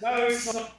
No, it's not.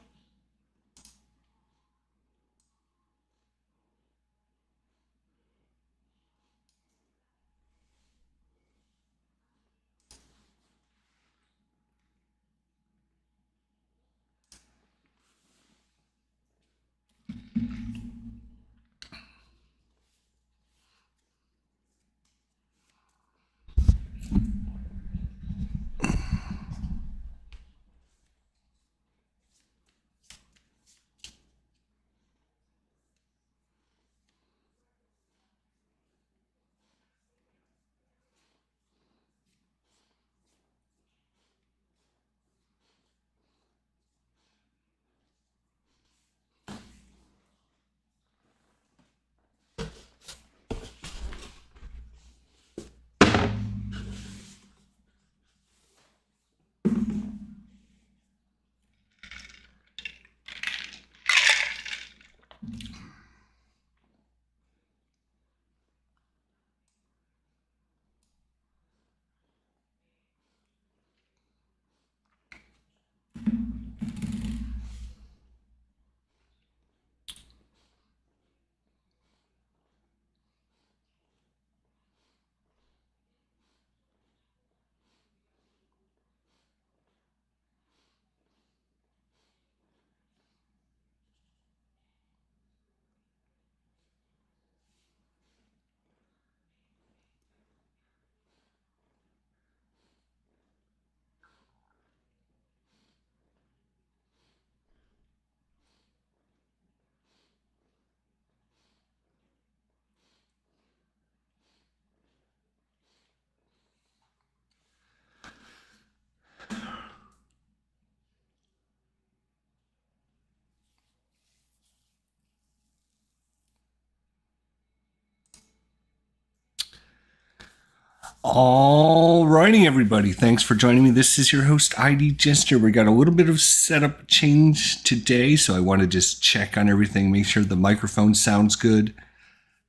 All righty, everybody. Thanks for joining me. This is your host, ID Jester. We got a little bit of setup change today, so I want to just check on everything, make sure the microphone sounds good,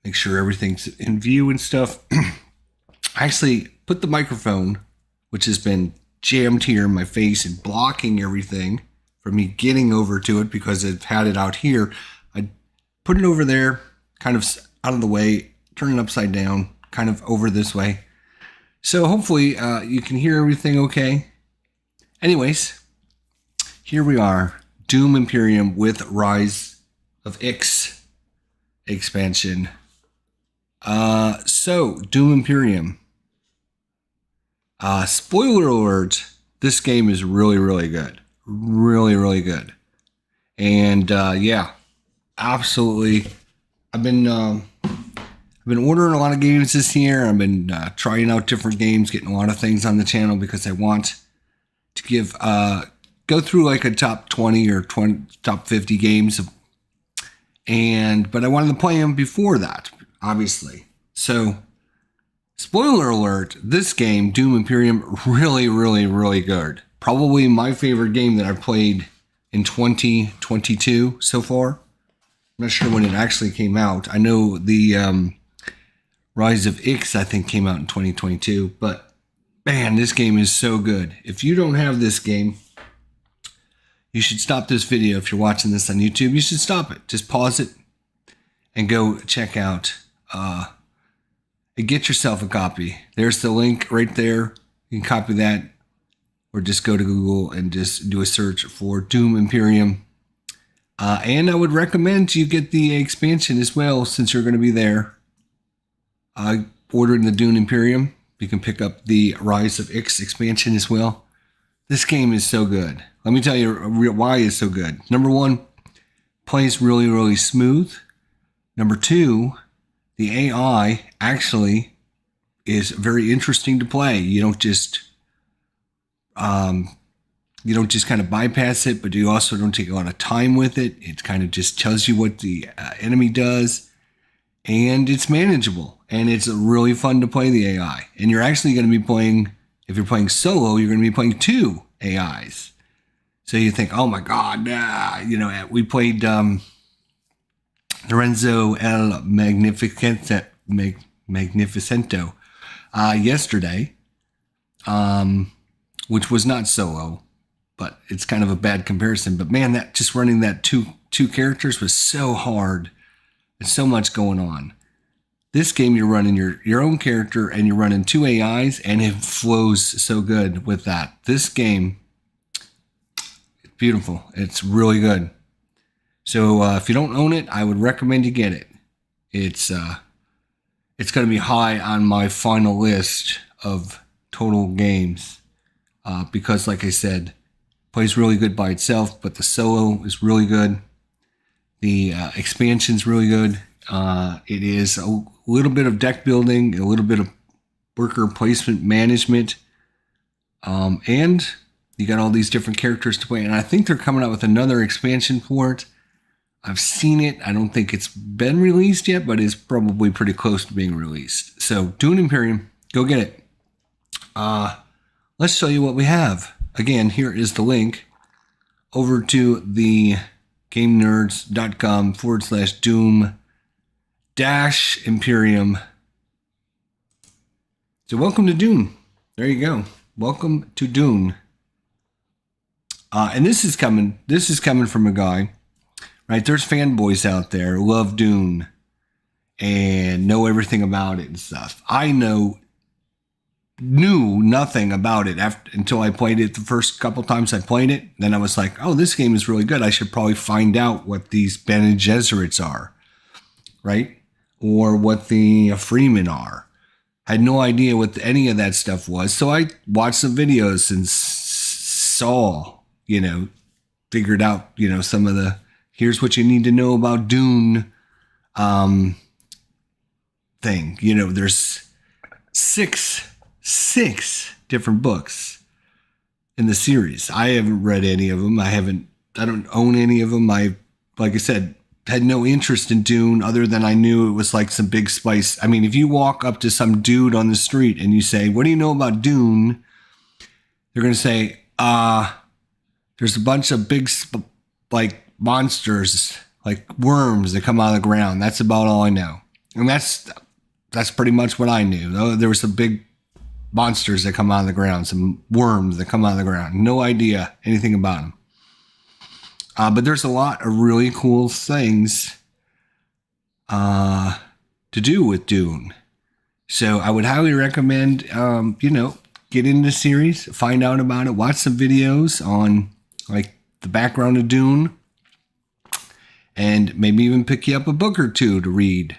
make sure everything's in view and stuff. I actually put the microphone, which has been jammed here in my face and blocking everything from me getting over to it because I've had it out here. I put it over there, kind of out of the way, turn it upside down, kind of over this way. So hopefully you can hear everything okay. Anyways, here we are. Dune Imperium with Rise of X expansion. So, Dune Imperium. Spoiler alert, this game is really, really good. Really, really good. And yeah, absolutely. I've been ordering a lot of games this year. I've been trying out different games, getting a lot of things on the channel because I want to give go through like a top 20 or top 50 games, but I wanted to play them before that, obviously. So, spoiler alert: this game, Dune Imperium, really, really, really good. Probably my favorite game that I've played in 2022 so far. I'm not sure when it actually came out. I know the Rise of X, I think, came out in 2022. But, man, this game is so good. If you don't have this game, you should stop this video. If you're watching this on YouTube, you should stop it. Just pause it and go check out and get yourself a copy. There's the link right there. You can copy that or just go to Google and just do a search for Dune Imperium. And I would recommend you get the expansion as well since you're going to be there. Ordering the Dune Imperium. You can pick up the Rise of X expansion as well. This game is so good. Let me tell you why it's so good. Number one, plays really, really smooth. Number two, the AI actually is very interesting to play. You don't just kind of bypass it, but you also don't take a lot of time with it. It kind of just tells you what the enemy does, and it's manageable. And it's really fun to play the AI. And you're actually going to be playing, if you're playing solo, you're going to be playing two AIs. So you think, oh my God, we played Lorenzo El Magnificento yesterday, which was not solo, but it's kind of a bad comparison. But man, that just running that two characters was so hard. There's so much going on. This game, you're running your own character and you're running 2 AIs, and it flows so good with that. This game, it's beautiful. It's really good. So if you don't own it, I would recommend you get it. It's going to be high on my final list of total games because, like I said, plays really good by itself, but the solo is really good. The expansion's really good. It is a little bit of deck building, a little bit of worker placement management, and you got all these different characters to play. And I think they're coming out with another expansion for it. I've seen it. I don't think it's been released yet, but it's probably pretty close to being released. So Dune Imperium, go get it. Let's show you what we have. Again, here is the link over to the GameNerds.com/Doom-Imperium. So welcome to Dune. There you go. Welcome to Dune. And this is coming from a guy, right? There's fanboys out there who love Dune and know everything about it and stuff. I knew nothing about it until I played it the first couple times I played it. Then I was like, oh, this game is really good. I should probably find out what these Bene Gesserits are, right? Or what the Freemen are. I had no idea what any of that stuff was. So I watched some videos and saw, figured out, some of the, here's what you need to know about Dune thing. There's six different books in the series. I haven't read any of them. I don't own any of them. Like I said, had no interest in Dune other than I knew it was like some big spice. I mean, if you walk up to some dude on the street and you say, what do you know about Dune? They're going to say, there's a bunch of big, monsters, like worms that come out of the ground. That's about all I know. And that's pretty much what I knew. There was some big monsters that come out of the ground, some worms that come out of the ground. No idea anything about them. But there's a lot of really cool things to do with Dune. So I would highly recommend, get into the series, find out about it, watch some videos on like the background of Dune, and maybe even pick you up a book or two to read.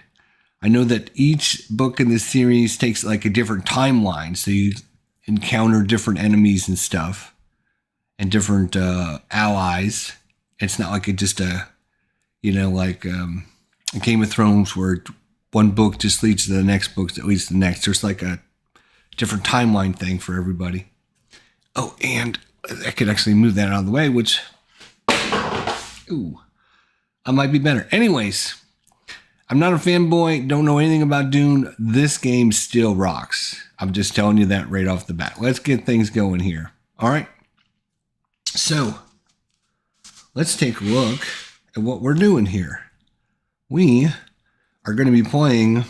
I know that each book in this series takes like a different timeline. So you encounter different enemies and stuff and different allies. It's not like a Game of Thrones where one book just leads to the next book that leads to the next. There's like a different timeline thing for everybody. Oh, and I could actually move that out of the way, which, I might be better. Anyways, I'm not a fanboy, don't know anything about Dune. This game still rocks. I'm just telling you that right off the bat. Let's get things going here. All right. So let's take a look at what we're doing here. We are going to be playing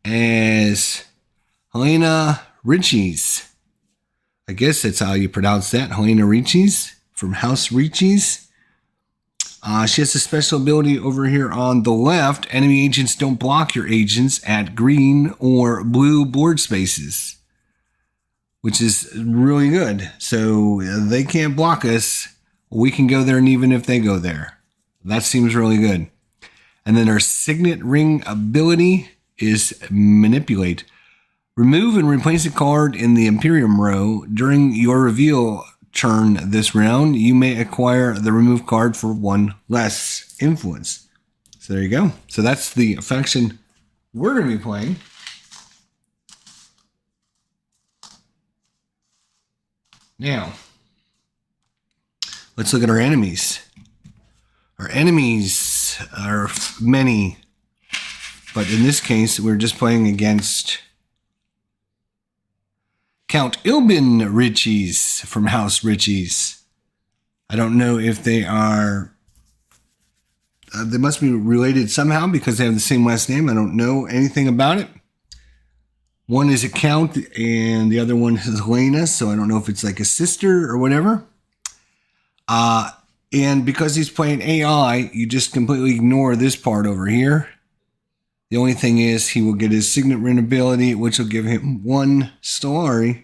as Helena Richese. I guess that's how you pronounce that. Helena Richese from House Richese. She has a special ability over here on the left. Enemy agents don't block your agents at green or blue board spaces, which is really good. So they can't block us. We can go there, and even if they go there, that seems really good. And then our signet ring ability is manipulate. Remove and replace a card in the Imperium row during your reveal turn this round. You may acquire the remove card for one less influence. So there you go. So that's the faction we're going to be playing. Now, let's look at our enemies. Our enemies are many, but in this case, we're just playing against Count Ilbin Richese from House Richese. I don't know if they are, they must be related somehow because they have the same last name. I don't know anything about it. One is a count and the other one is Helena, so I don't know if it's like a sister or whatever. And because he's playing AI, you just completely ignore this part over here. The only thing is he will get his Signet Ring ability, which will give him 1 Stellari.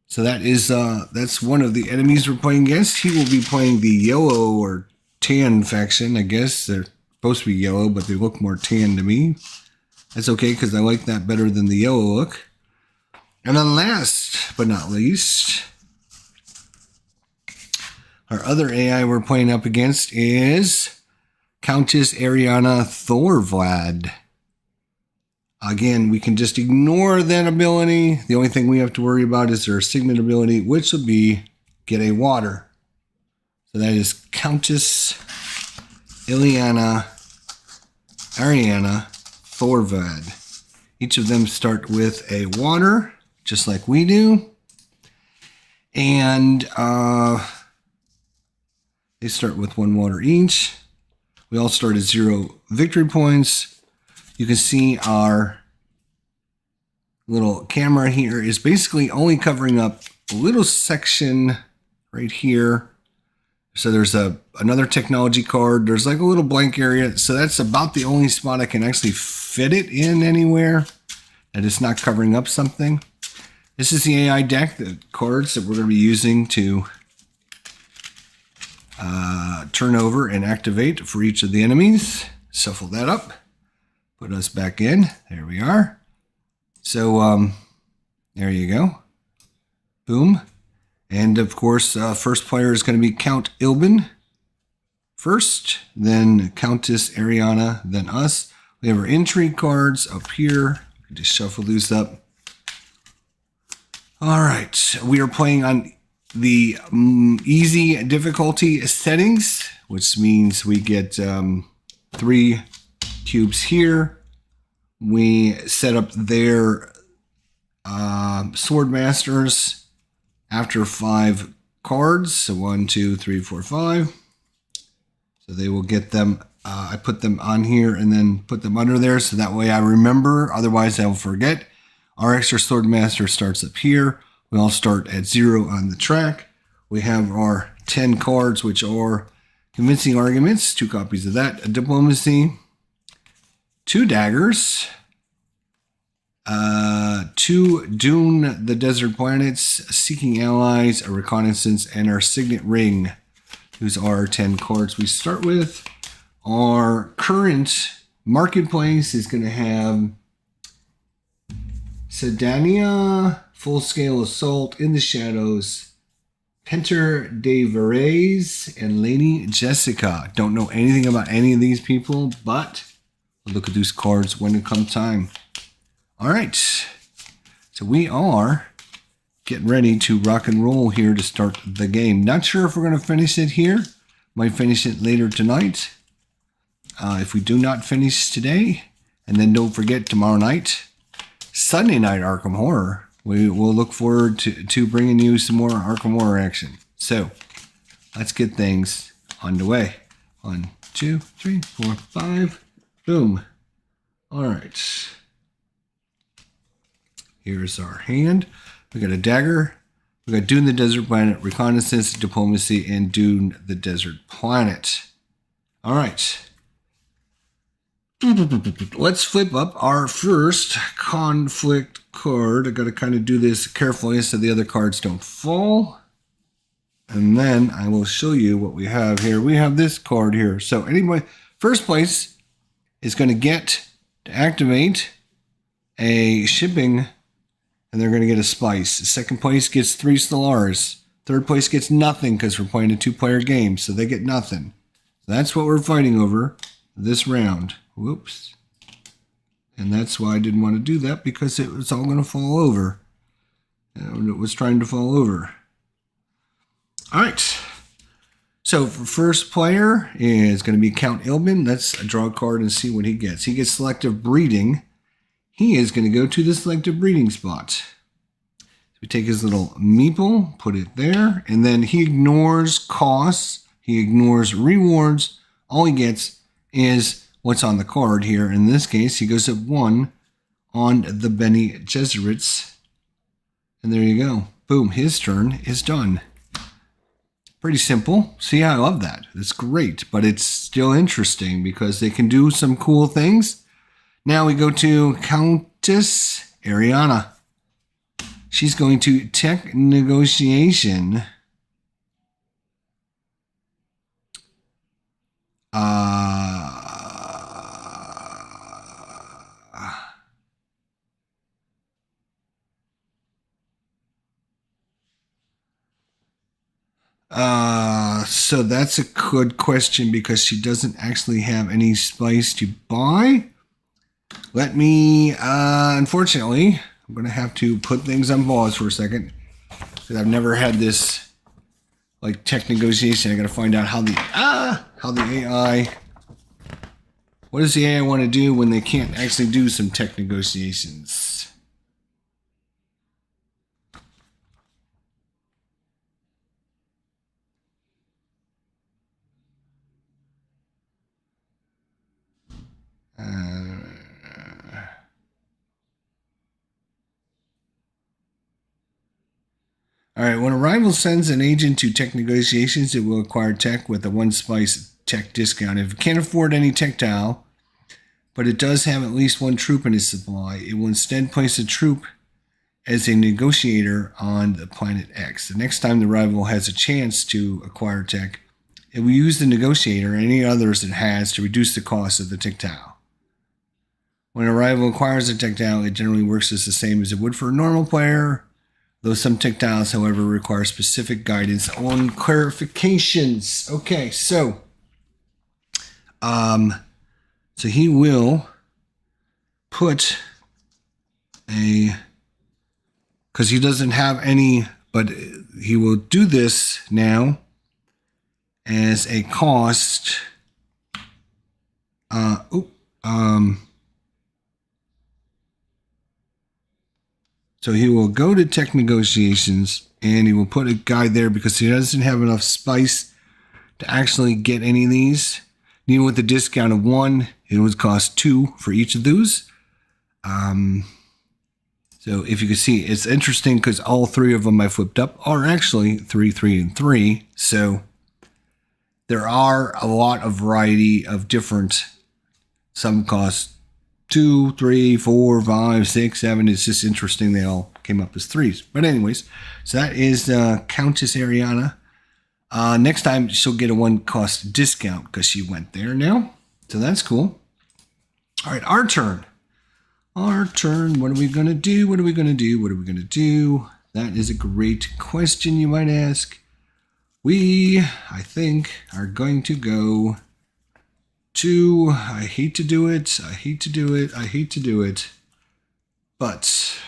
So that's one of the enemies we're playing against. He will be playing the yellow or tan faction, I guess. They're supposed to be yellow, but they look more tan to me. That's okay, because I like that better than the yellow look. And then last but not least, our other AI we're playing up against is Countess Ariana Thorvad. Again, we can just ignore that ability. The only thing we have to worry about is their Signet ability, which will be get a water. So that is Countess Ariana Thorvad. Each of them start with a water, just like we do. And they start with 1 water each. We all start at 0 victory points. You can see our little camera here is basically only covering up a little section right here. So there's another technology card. There's like a little blank area. So that's about the only spot I can actually fit it in anywhere. And it's not covering up something. This is the AI deck, the cards that we're going to be using to turn over and activate for each of the enemies. Shuffle that up. Put us back in. There we are. So there you go. Boom. And of course, first player is going to be Count Ilbin first, then Countess Ariana, then us. We have our intrigue cards up here. Just shuffle these up. All right. We are playing on the easy difficulty settings, which means we get 3 cubes here. We set up their sword masters after 5 cards. So 1, 2, 3, 4, 5. So they will get them. I put them on here and then put them under there. So that way I remember. Otherwise I will forget. Our extra sword master starts up here. We all start at 0 on the track. We have our 10 cards, which are convincing arguments. 2 copies of that. A diplomacy. 2 daggers, 2 Dune the Desert Planets, Seeking Allies, a Reconnaissance, and our Signet Ring. Those are our 10 cards we start with. Our current marketplace is going to have Sedania, Full Scale Assault, In the Shadows, Penter de Verres, and Lady Jessica. Don't know anything about any of these people, but we'll look at these cards when it comes time. All right. So we are getting ready to rock and roll here to start the game. Not sure if we're going to finish it here. Might finish it later tonight. If we do not finish today, and then don't forget tomorrow night, Sunday night Arkham Horror. We will look forward to bringing you some more Arkham Horror action. So let's get things underway. 1, 2, 3, 4, 5. Boom. All right. Here's our hand. We got a dagger. We got Dune the Desert Planet, Reconnaissance, Diplomacy, and Dune the Desert Planet. All right. Let's flip up our first conflict card. I got to kind of do this carefully so the other cards don't fall. And then I will show you what we have here. We have this card here. So anyway, first place is going to get to activate a shipping, and they're going to get a spice. Second place gets 3 Stellars. Third place gets nothing because we're playing a 2-player game, so they get nothing. So that's what we're fighting over this round. Whoops. And that's why I didn't want to do that, because it was all going to fall over. It was trying to fall over. All right. So for first player is going to be Count Ilbin. Let's draw a card and see what he gets. He gets selective breeding. He is going to go to the selective breeding spot. So we take his little meeple, put it there, and then he ignores costs. He ignores rewards. All he gets is what's on the card here. In this case, he goes at 1 on the Bene Gesserits. And there you go. Boom, his turn is done. Pretty simple. See, I love that. It's great, but it's still interesting because they can do some cool things. Now we go to Countess Ariana. She's going to tech negotiation. So that's a good question because she doesn't actually have any spice to buy. Let me, unfortunately, I'm going to have to put things on pause for a second because I've never had this like tech negotiation. I got to find out how the AI, what does the AI want to do when they can't actually do some tech negotiations? All right, when a rival sends an agent to tech negotiations, it will acquire tech with a one spice tech discount. If it can't afford any tech tile, but it does have at least one troop in its supply, it will instead place a troop as a negotiator on the planet X. The next time the rival has a chance to acquire tech, it will use the negotiator and any others it has to reduce the cost of the tech tile. When a rival acquires a tech tile, it generally works as the same as it would for a normal player, though some tech tiles, however, require specific guidance on clarifications. Okay, so he will put a, because he doesn't have any, but he will do this now as a cost. So he will go to tech negotiations and he will put a guy there because he doesn't have enough spice to actually get any of these. Even with the discount of 1, it would cost 2 for each of those. So if you can see, it's interesting because all 3 of them I flipped up are actually 3, 3, and 3. So there are a lot of variety of different, some cost 2, 3, 4, 5, 6, 7. It's just interesting they all came up as 3s. But anyways, so that is Countess Ariana. Next time she'll get a 1 cost discount because she went there now. So that's cool. All right, our turn. Our turn. What are we going to do? What are we going to do? What are we going to do? That is a great question, you might ask. We, I think, are going to go to, I hate to do it, I hate to do it, I hate to do it, but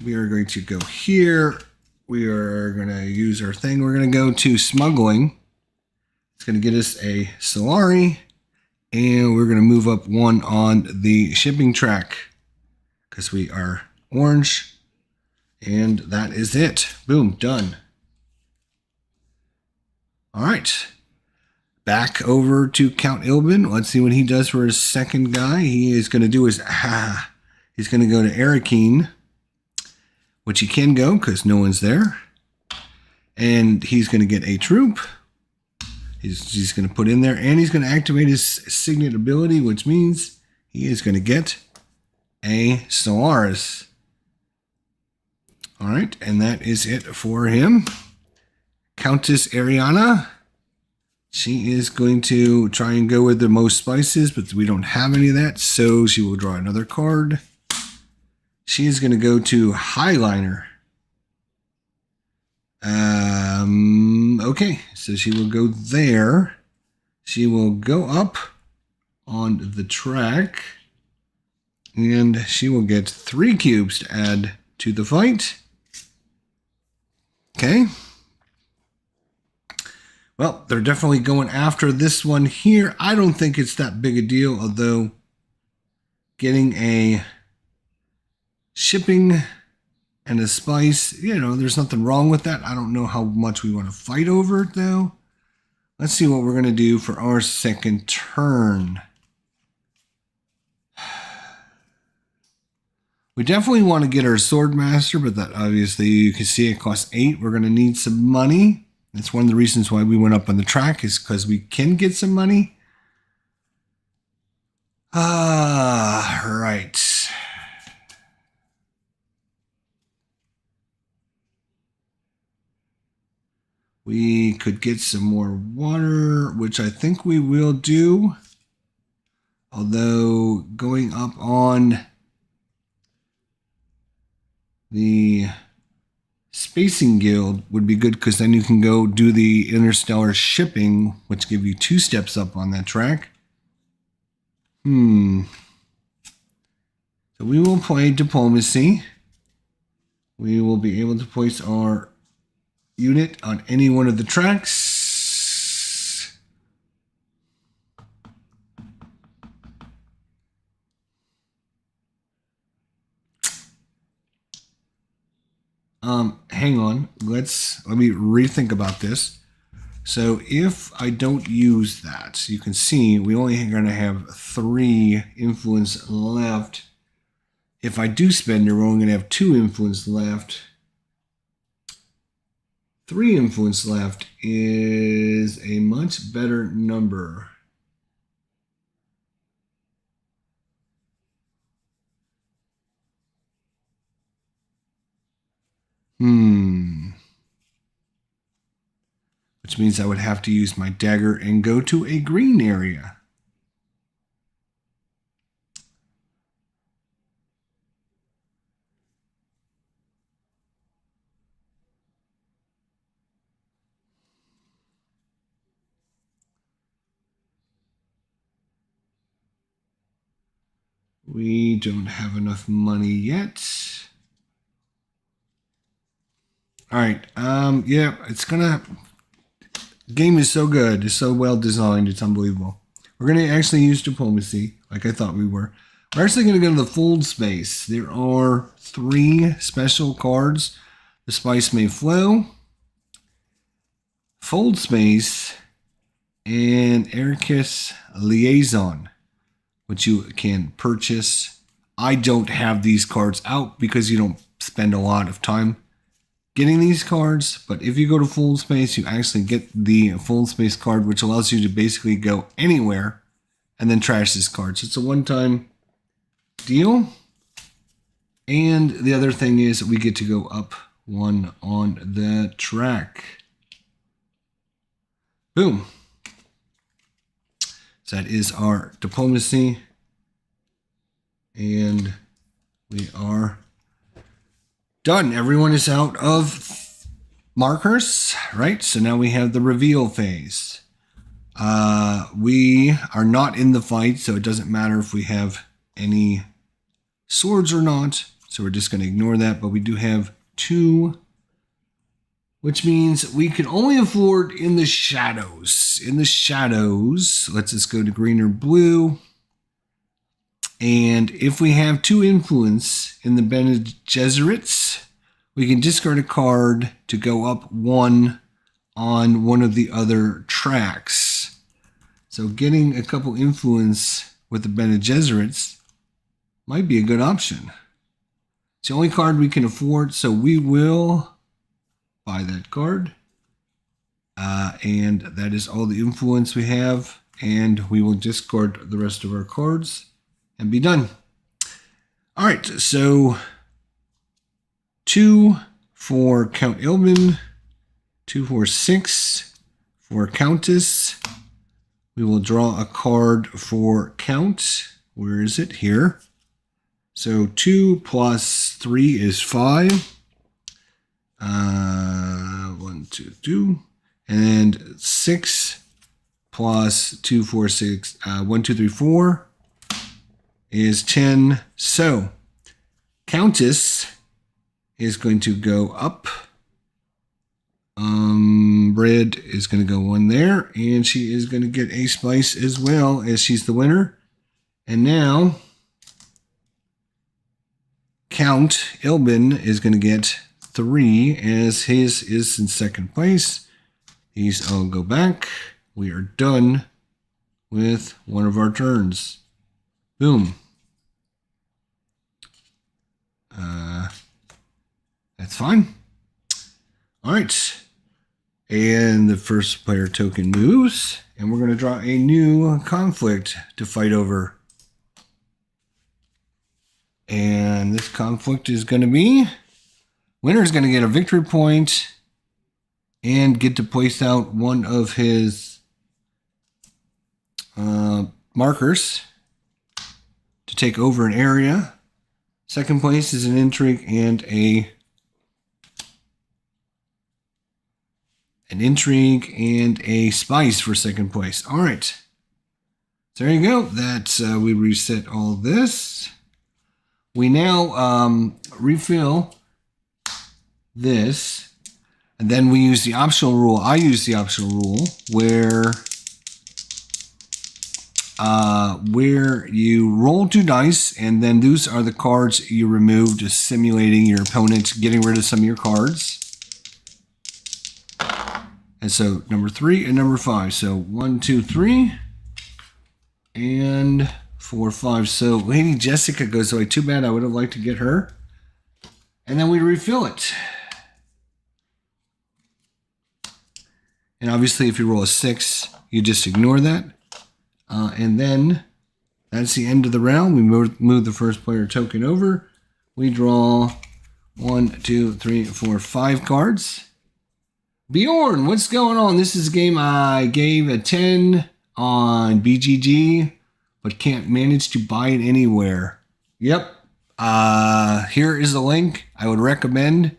we are going to go here. We are going to use our thing. We're going to go to smuggling. It's going to get us a Solari, and we're going to move up 1 on the shipping track because we are orange, and that is it. Boom, done. All right. Back over to Count Ilbin. Let's see what he does for his second guy. He is going to do his, he's going to go to Arakeen, which he can go because no one's there. And he's going to get a troop. He's going to put in there, and he's going to activate his signet ability, which means he is going to get a Solaris. All right, and that is it for him. Countess Ariana. She is going to try and go with the most spices, but we don't have any of that, so she will draw another card. She is going to go to Highliner. Okay, so she will go there. She will go up on the track, and she will get 3 cubes to add to the fight. Okay. Well, they're definitely going after this one here. I don't think it's that big a deal, although getting a shipping and a spice, you know, there's nothing wrong with that. I don't know how much we want to fight over it, though. Let's see what we're going to do for our second turn. We definitely want to get our Sword Master, but that obviously you can see it costs 8. We're going to need some money. That's one of the reasons why we went up on the track, is because we can get some money. Right. We could get some more water, which I think we will do. Although going up on the Spacing Guild would be good, because then you can go do the interstellar shipping, which give you 2 steps up on that track. So we will play diplomacy. We will be able to place our unit on any one of the tracks. Hang on. Let me rethink about this. So if I don't use that, you can see we only are going to have 3 influence left. If I do spend it, we're only going to have 2 influence left. 3 influence left is a much better number. Which means I would have to use my dagger and go to a green area. We don't have enough money yet. All right. Yeah, it's gonna. Game is so good. It's so well designed. It's unbelievable. We're gonna actually use diplomacy, like I thought we were. We're actually gonna go to the fold space. There are 3 special cards. The spice may flow, fold space, and Ericus liaison, which you can purchase. I don't have these cards out because you don't spend a lot of time getting these cards, but if you go to fold space, you actually get the fold space card, which allows you to basically go anywhere and then trash this card. So it's a one-time deal. And the other thing is we get to go up 1 on the track. Boom. So that is our diplomacy. And we are done. Everyone is out of markers, right? So now we have the reveal phase. We are not in the fight, so it doesn't matter if we have any swords or not. So we're just going to ignore that. But we do have 2, which means we can only afford in the shadows. In the shadows, let's just go to green or blue. And if we have 2 influence in the Bene Gesserits, we can discard a card to go up 1 on one of the other tracks. So getting a couple influence with the Bene Gesserits might be a good option. It's the only card we can afford, so we will buy that card. And that is all the influence we have. And we will discard the rest of our cards and be done. All right, so 2 for Count Ilbin, 2 for 6 for Countess. We will draw a card for Count. Where is it? Here. So 2 plus 3 is 5. 1, 2, 2. And 6 plus 2, 4, 6, 1, 2, 3, 4 is 10. So Countess is going to go up. Red is going to go 1 there, and she is going to get a spice as well, as she's the winner. And now Count Ilbin is going to get 3, as his is in second place. These all go back. We are done with one of our turns. Boom. That's fine. All right. And the first player token moves. And we're going to draw a new conflict to fight over. And this conflict is going to be... Winner's going to get a victory point and get to place out one of his markers to take over an area. Second place is an intrigue and an intrigue and a spice for second place. All right. So there you go. That's we reset all this. We now refill this, and then we use the optional rule. I use the optional rule where you roll 2 dice, and then those are the cards you remove, just simulating your opponent getting rid of some of your cards. And so number 3 and number 5. So 1, 2, 3, and 4, 5. So Lady Jessica goes away. Too bad. I would have liked to get her. And then we refill it. And obviously, if you roll a 6, you just ignore that. And then that's the end of the round. We move the first player token over. We draw 1, 2, 3, 4, 5 cards. Bjorn, what's going on? This is a game I gave a 10 on BGG, but can't manage to buy it anywhere. Yep. Here is the link. I would recommend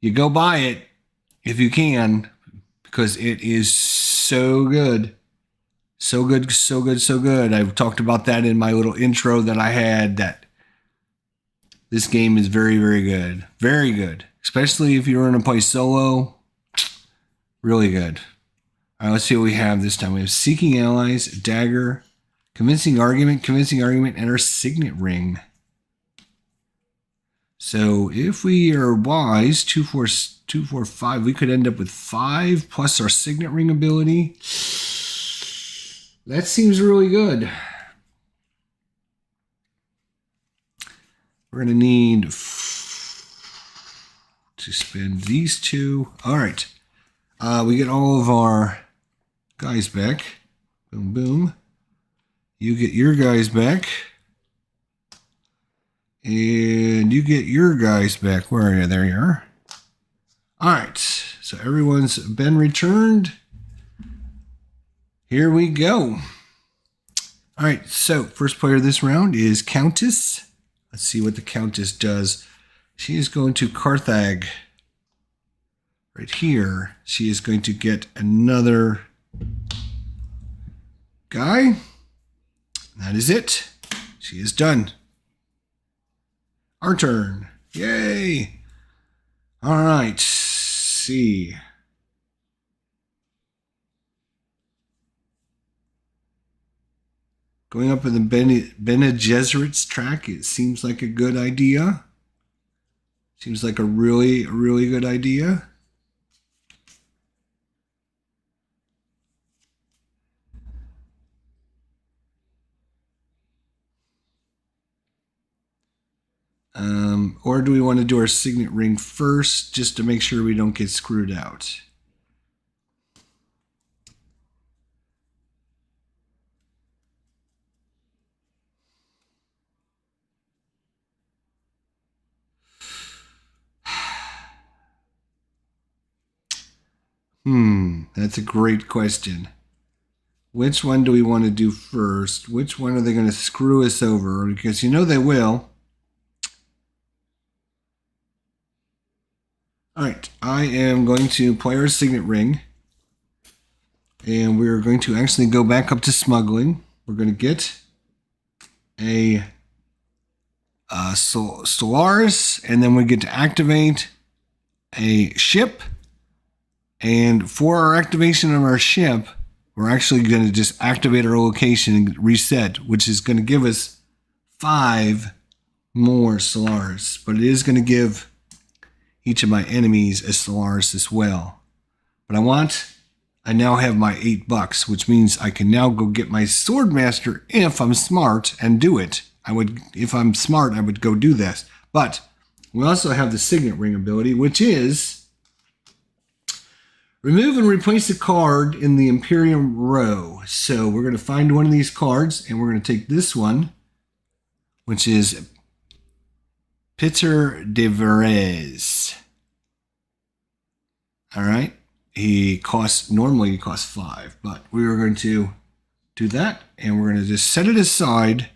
you go buy it if you can, because it is so good. So good, so good, so good. I've talked about that in my little intro that I had, that this game is very, very good. Very good. Especially if you're going to play solo. Really good. All right, let's see what we have this time. We have Seeking Allies, Dagger, Convincing Argument, and our Signet Ring. So if we are wise, 2, 4, 2, 4, 5, we could end up with 5 plus our Signet Ring ability. That seems really good. We're going to need to spend these 2. All right. We get all of our guys back. Boom, boom. You get your guys back. And you get your guys back. Where are you? There you are. All right. So everyone's been returned. Here we go. All right. So first player this round is Countess. Let's see what the Countess does. She is going to Carthage. Right here, she is going to get another guy. That is it. She is done. Our turn. Yay. All right. See. Going up in the Bene Gesserit's track, it seems like a good idea. Seems like a really good idea. Or do we want to do our signet ring first, just to make sure we don't get screwed out? That's a great question. Which one do we want to do first? Which one are they going to screw us over? Because you know they will. All right, I am going to play our signet ring. And we're going to actually go back up to smuggling. We're going to get a Solaris, and then we get to activate a ship. And for our activation of our ship, we're actually going to just activate our location and reset, which is going to give us 5 more Solaris. But it is going to give each of my enemies a Solaris as well. But I now have my $8, which means I can now go get my Swordmaster if I'm smart and do it. If I'm smart, I would go do this. But we also have the Signet Ring ability, which is Remove and replace a card in the Imperium row. So we're going to find one of these cards, and we're going to take this one, which is Peter de Verres. All right. Normally he costs 5, but we are going to do that, and we're going to just set it aside.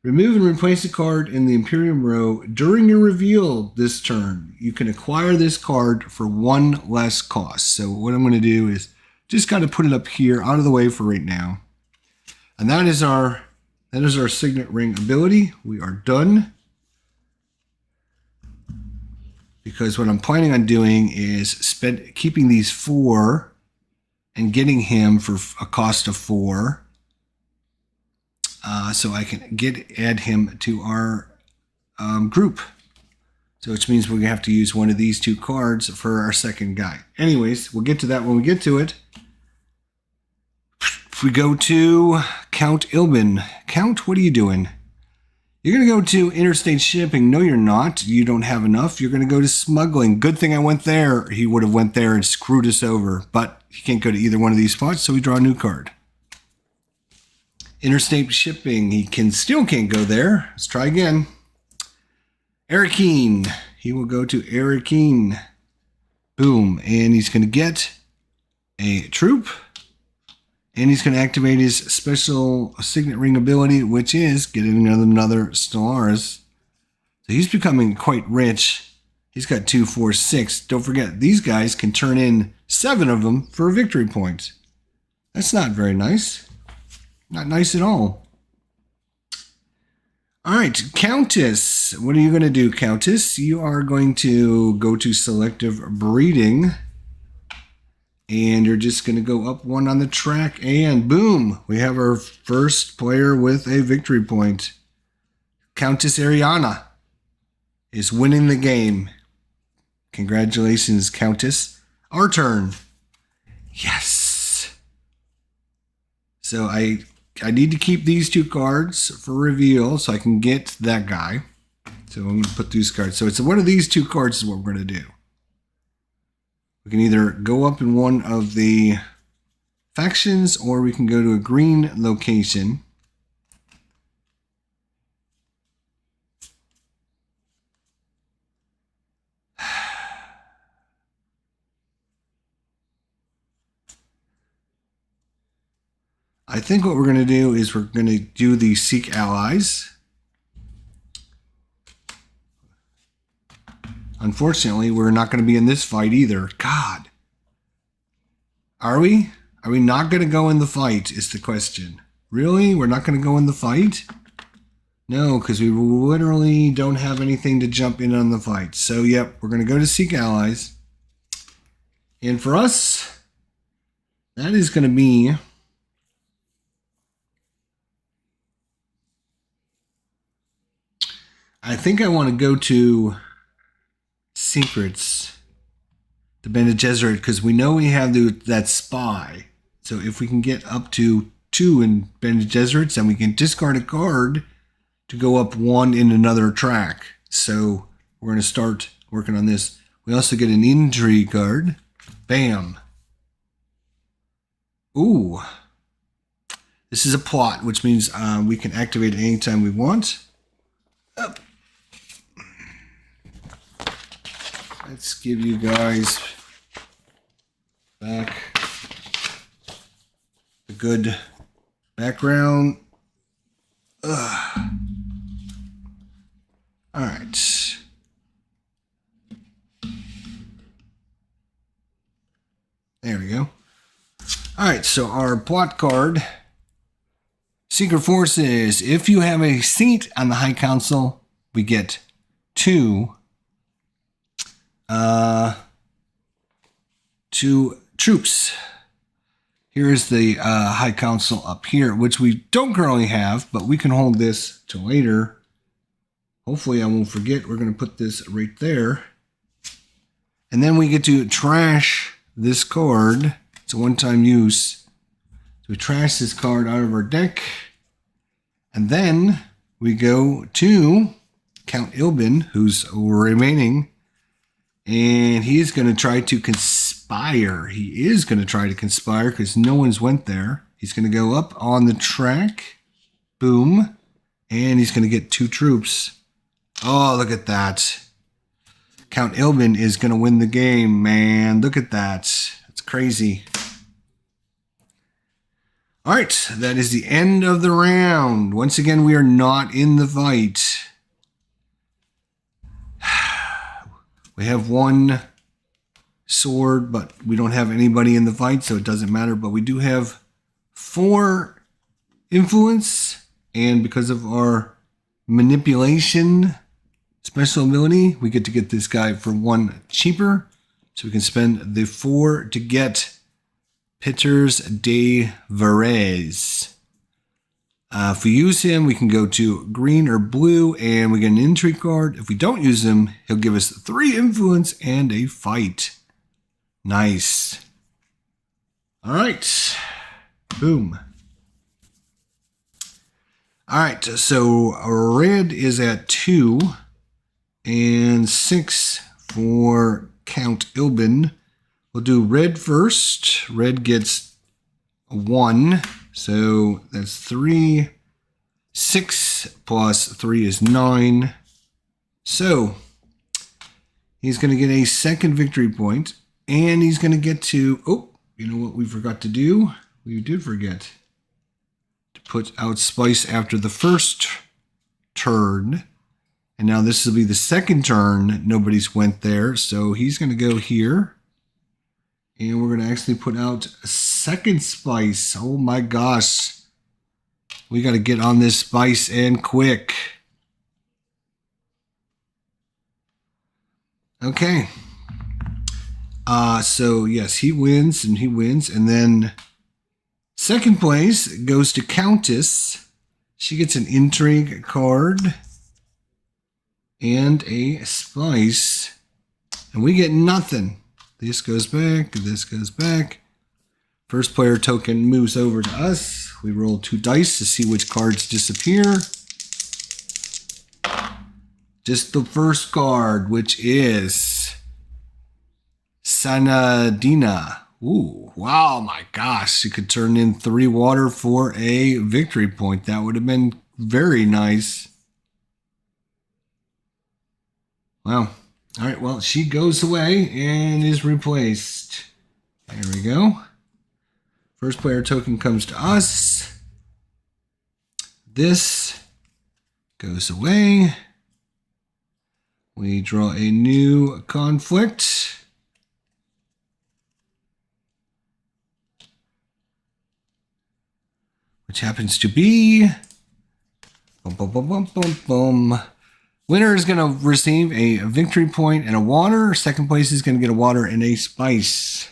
Remove and replace a card in the Imperium row during your reveal this turn. You can acquire this card for 1 less cost. So what I'm going to do is just kind of put it up here out of the way for right now. And that is our signet ring ability. We are done. Because what I'm planning on doing is keeping these 4 and getting him for a cost of 4. So I can add him to our group. So which means we're going to have to use one of these 2 cards for our second guy. Anyways, we'll get to that when we get to it. If we go to Count Ilbin. Count, what are you doing? You're going to go to interstate shipping. No, you're not. You don't have enough. You're going to go to smuggling. Good thing I went there. He would have went there and screwed us over. But he can't go to either one of these spots, so we draw a new card. Interstate shipping. He still can't go there. Let's try again. Arakeen. He will go to Arakeen. Boom. And he's going to get a troop. And he's going to activate his special signet ring ability, which is getting another Stellaris. So he's becoming quite rich. He's got 2, 4, 6. Don't forget, these guys can turn in 7 of them for a victory point. That's not very nice. Not nice at all. All right, Countess. What are you going to do, Countess? You are going to go to selective breeding. And you're just going to go up 1 on the track. And boom, we have our first player with a victory point. Countess Ariana is winning the game. Congratulations, Countess. Our turn. Yes. So I need to keep these 2 cards for reveal so I can get that guy. So I'm going to put these cards. So it's one of these 2 cards is what we're going to do. We can either go up in one of the factions or we can go to a green location. I think what we're going to do is we're going to do the Seek Allies. Unfortunately, we're not going to be in this fight either. God. Are we? Are we not going to go in the fight is the question. Really? We're not going to go in the fight? No, because we literally don't have anything to jump in on the fight. So, yep, we're going to go to Seek Allies. And for us, that is going to be... I think I want to go to... Secrets, the Bene Gesserit, because we know we have that spy. So if we can get up to 2 in Bene Gesserits, then we can discard a card to go up 1 in another track. So we're going to start working on this. We also get an intrigue card. Bam. Ooh. This is a plot, which means we can activate it anytime we want. Up. Let's give you guys back a good background. All right. There we go. All right, so our plot card, Secret Forces. If you have a seat on the High Council, we get 2 troops. Here's the High Council up here, which we don't currently have, but we can hold this till later. Hopefully I won't forget. We're going to put this right there. And then we get to trash this card. It's a one-time use. So we trash this card out of our deck. And then we go to Count Ilbin, who's remaining. And he is going to try to conspire. He is going to try to conspire because no one's went there. He's going to go up on the track. Boom. And he's going to get 2 troops. Oh, look at that. Count Ilbin is going to win the game, man. Look at that. That's crazy. All right, that is the end of the round. Once again, we are not in the fight. We have 1 sword, but we don't have anybody in the fight, so it doesn't matter. But we do have 4 influence, and because of our manipulation special ability, we get to get this guy for 1 cheaper. So we can spend the 4 to get Pitters de Varese. If we use him, we can go to green or blue, and we get an intrigue card. If we don't use him, he'll give us 3 influence and a fight. Nice. All right. Boom. All right, so red is at 2 and 6 for Count Ilbin. We'll do red first. Red gets 1. So that's 3. 6 plus 3 is 9. So he's going to get a 2nd victory point, and he's going to get to, oh, you know what we forgot to do? We did forget to put out spice after the first turn. And now this will be the 2nd turn. Nobody's went there. So he's going to go here. And we're going to actually put out a 2nd spice. Oh my gosh. We got to get on this spice and quick. Okay. So yes, he wins and he wins. And then 2nd place goes to Countess. She gets an intrigue card and a spice. And we get nothing. This goes back, this goes back. First player token moves over to us. We roll 2 dice to see which cards disappear. Just the first card, which is Sanadina. Ooh, wow, my gosh. You could turn in 3 water for a victory point. That would have been very nice. Wow. All right, well, she goes away and is replaced. There we go. First player token comes to us. This goes away. We draw a new conflict. Which happens to be... Boom, boom, boom, boom, boom, boom. Winner is going to receive a victory point and a water. 2nd place is going to get a water and a spice.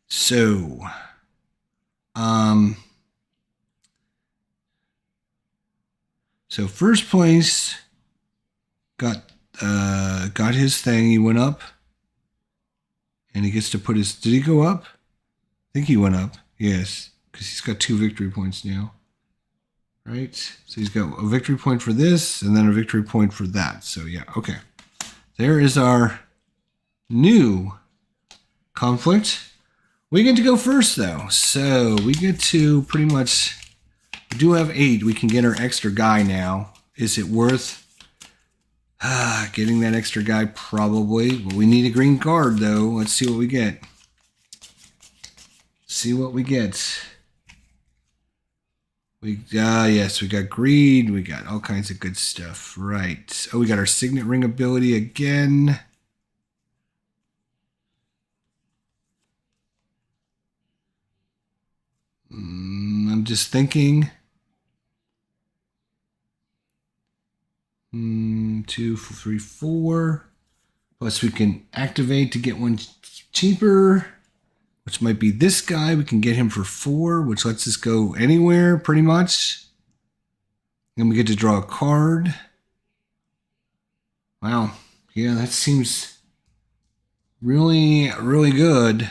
So, so first place got his thing. He went up, and he gets to put his. Did he go up? I think he went up. Yes, because he's got 2 victory points now. Right, so he's got a victory point for this and then a victory point for that. So yeah, okay. There is our new conflict. We get to go first though. So we get to pretty much, we do have 8. We can get our extra guy now. Is it worth getting that extra guy? Probably. Well, we need a green card though. Let's see what we get. See what we get. Yes, we got greed. We got all kinds of good stuff. Right. Oh, we got our signet ring ability again. I'm just thinking. 2, 3, 4. Plus we can activate to get 1 cheaper, which might be this guy. We can get him for 4, which lets us go anywhere pretty much. And we get to draw a card. Wow. Yeah, that seems really, really good.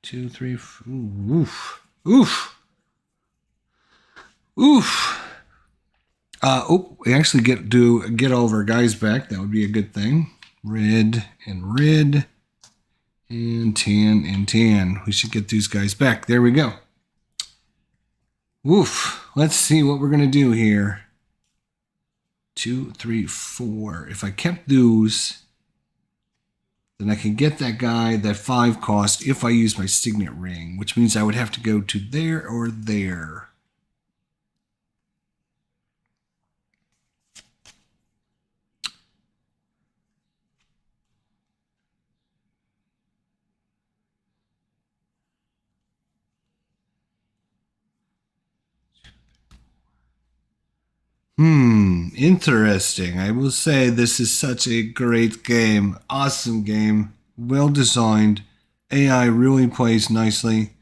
2, 3, 4. Oof. Oof. Oof. We actually get all of our guys back. That would be a good thing. Red and red. And tan and tan. We should get these guys back. There we go. Woof. Let's see what we're going to do here. 2, 3, 4. If I kept those, then I can get that guy, that 5 cost, if I use my signet ring, which means I would have to go to there or there. Interesting. I will say this is such a great game. Awesome game. Well designed. AI really plays nicely.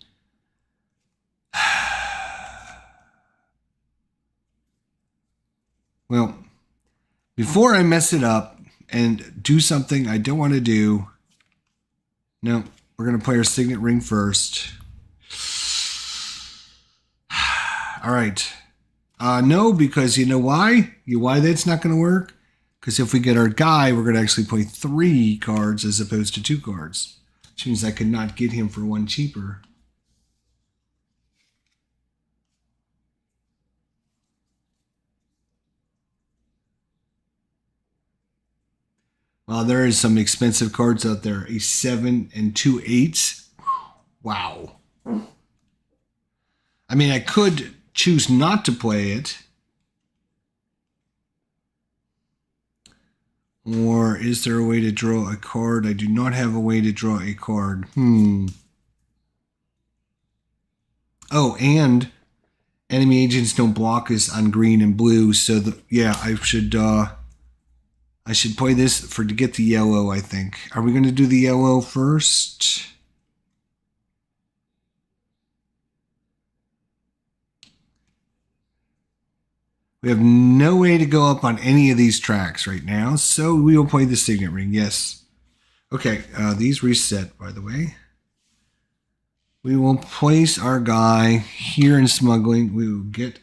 Well, before I mess it up and do something I don't want to do, no, we're going to play our signet ring first. All right. No, because you know why? Why that's not going to work? Because if we get our guy, we're going to actually play 3 cards as opposed to 2 cards. Which means I could not get him for 1 cheaper. Well, there is some expensive cards out there. A 7 and 2 8s. Wow. I mean, I could choose not to play it. Or is there a way to draw a card? I do not have a way to draw a card. Oh, and enemy agents don't block us on green and blue. So yeah, I should play this to get the yellow, I think. Are we going to do the yellow first? We have no way to go up on any of these tracks right now, so we will play the signet ring, yes. Okay, these reset, by the way. We will place our guy here in smuggling. We will get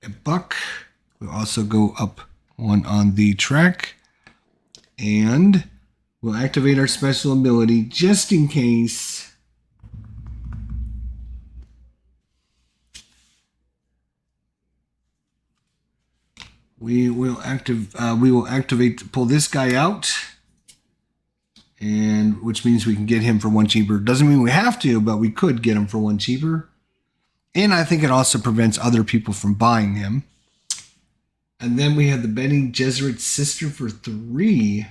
a buck. We'll also go up 1 on the track. And we'll activate our special ability just in case. We will activate, pull this guy out, and which means we can get him for 1 cheaper. Doesn't mean we have to, but we could get him for 1 cheaper. And I think it also prevents other people from buying him. And then we have the Bene Gesserit sister for 3.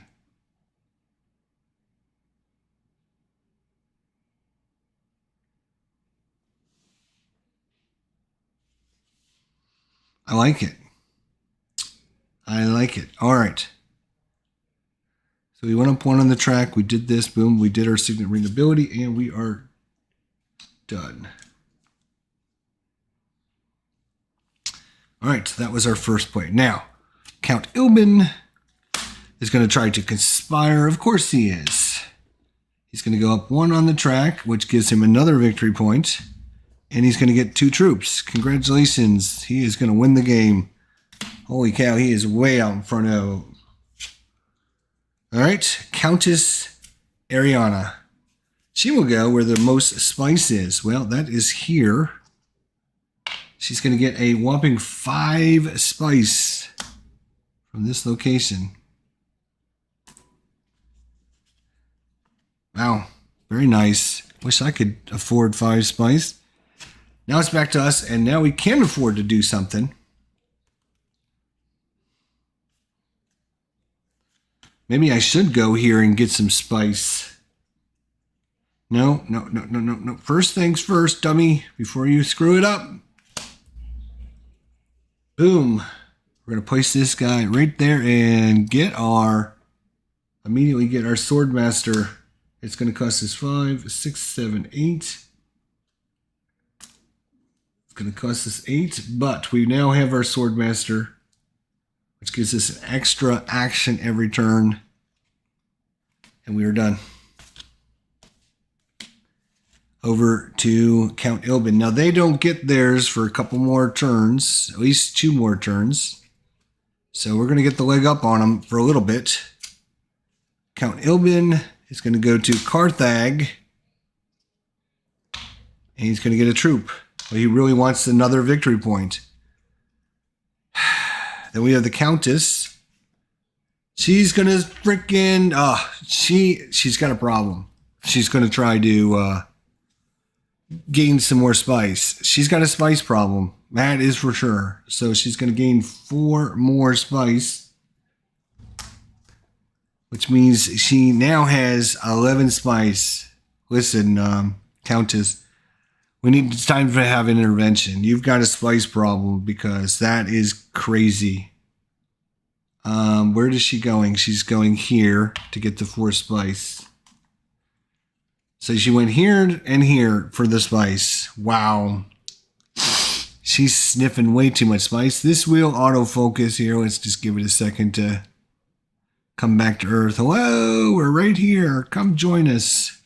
I like it. I like it. All right. So we went up 1 on the track. We did this. Boom. We did our signet ring ability, and we are done. All right. So that was our first play. Now, Count Ilbin is going to try to conspire. Of course he is. He's going to go up 1 on the track, which gives him another victory point, and he's going to get 2 troops. Congratulations. He is going to win the game. Holy cow, he is way out in front of. All right, Countess Ariana. She will go where the most spice is. Well, that is here. She's going to get a whopping 5 spice from this location. Wow, very nice. Wish I could afford 5 spice. Now it's back to us, and now we can afford to do something. Maybe I should go here and get some spice. No. First things first, dummy, before you screw it up. Boom. We're going to place this guy right there and immediately get our Swordmaster. It's going to cost us 5, 6, 7, 8. It's going to cost us 8, but we now have our Swordmaster, which gives us an extra action every turn. And we are done. Over to Count Ilbin. Now, they don't get theirs for a couple more turns, at least 2 more turns. So we're going to get the leg up on him for a little bit. Count Ilbin is going to go to Carthag. And he's going to get a troop. But he really wants another victory point. Then we have the Countess. She's going to freaking... she's got a problem. She's going to try to gain some more spice. She's got a spice problem. That is for sure. So she's going to gain 4 more spice. Which means she now has 11 spice. Listen, Countess. It's time to have an intervention. You've got a spice problem because that is crazy. Where is she going? She's going here to get the 4 spice. So she went here and here for the spice. Wow. She's sniffing way too much spice. This will autofocus here. Let's just give it a second to come back to Earth. Hello, we're right here. Come join us.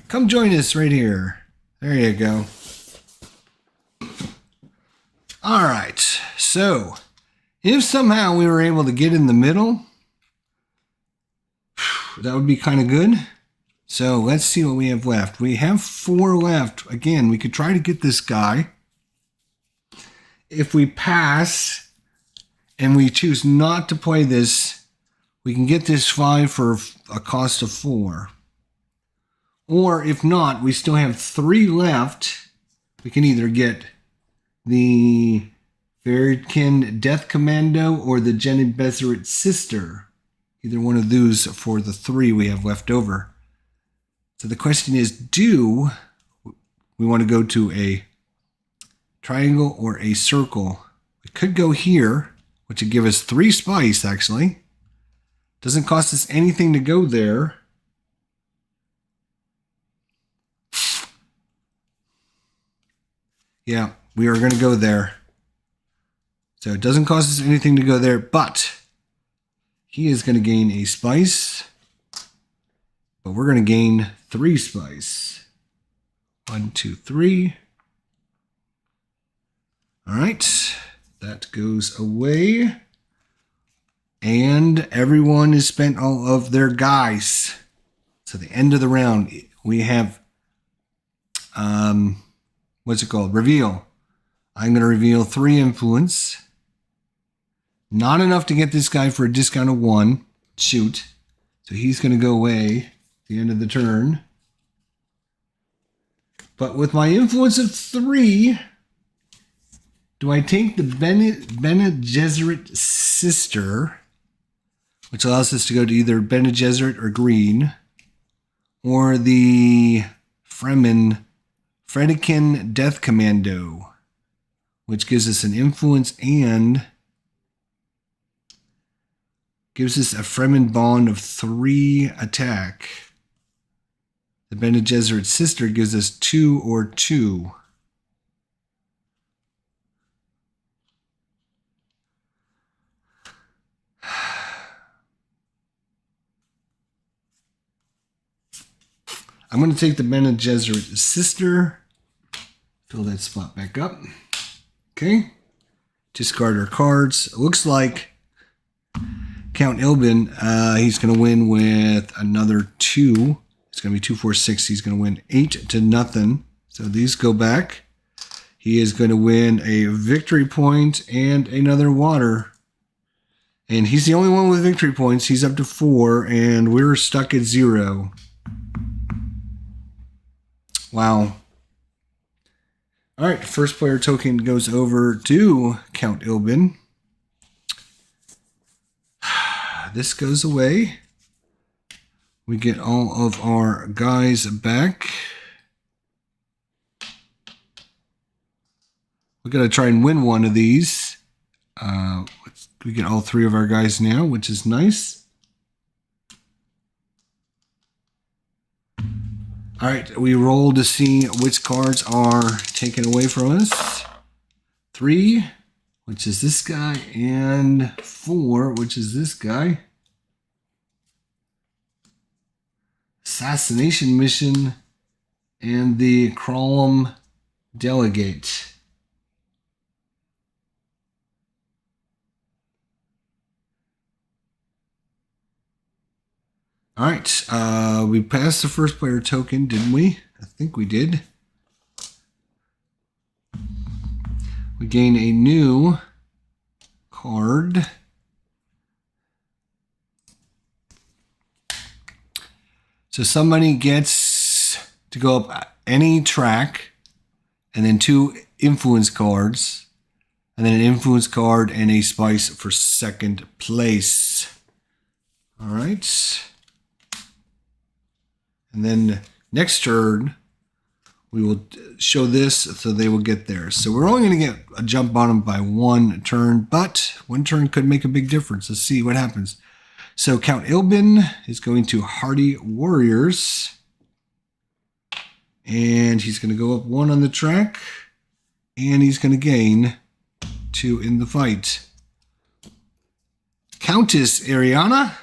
Come join us right here. There you go. All right. So, if somehow we were able to get in the middle, that would be kind of good. So, let's see what we have left. We have 4 left. Again, we could try to get this guy. If we pass and we choose not to play this, we can get this 5 for a cost of 4. Or if not, we still have 3 left. We can either get the Verikin Death Commando or the Jenny Bezeret Sister. Either one of those for the 3 we have left over. So the question is, do we want to go to a triangle or a circle? We could go here, which would give us 3 spice, actually. Doesn't cost us anything to go there. Yeah, we are going to go there. So it doesn't cost us anything to go there, but he is going to gain a spice. But we're going to gain 3 spice. 1, 2, 3. All right, that goes away. And everyone has spent all of their guys. So the end of the round, we have... what's it called? Reveal. I'm going to reveal 3 influence. Not enough to get this guy for a discount of 1. Shoot. So he's going to go away at the end of the turn. But with my influence of 3, do I take the Bene Gesserit Sister, which allows us to go to either Bene Gesserit or green, or the Fredikin Death Commando, which gives us an influence and gives us a Fremen bond of 3 attack. The Bene Gesserit Sister gives us 2 or 2. I'm going to take the Bene Gesserit Sister. Fill that spot back up. Okay. Discard our cards. It looks like Count Ilbin, he's going to win with another 2. It's going to be 2, 4, 6. He's going to win 8-0. So these go back. He is going to win a victory point and another water. And he's the only one with victory points. He's up to 4, and we're stuck at 0. Wow. All right, first player token goes over to Count Ilbin. This goes away. We get all of our guys back. We're going to try and win one of these. We get all 3 of our guys now, which is nice. All right, we roll to see which cards are taken away from us. 3, which is this guy, and 4, which is this guy. Assassination mission. and the Crolum Delegate. All right, we passed the first player token, didn't we? I think we did. We gain a new card. So somebody gets to go up any track, and then 2 influence cards, and then an influence card and a spice for second place. All right. And then next turn, we will show this so they will get there. So we're only going to get a jump on them by 1 turn, but 1 turn could make a big difference. Let's see what happens. So Count Ilbin is going to Hardy Warriors. And he's going to go up 1 on the track. And he's going to gain 2 in the fight. Countess Ariana.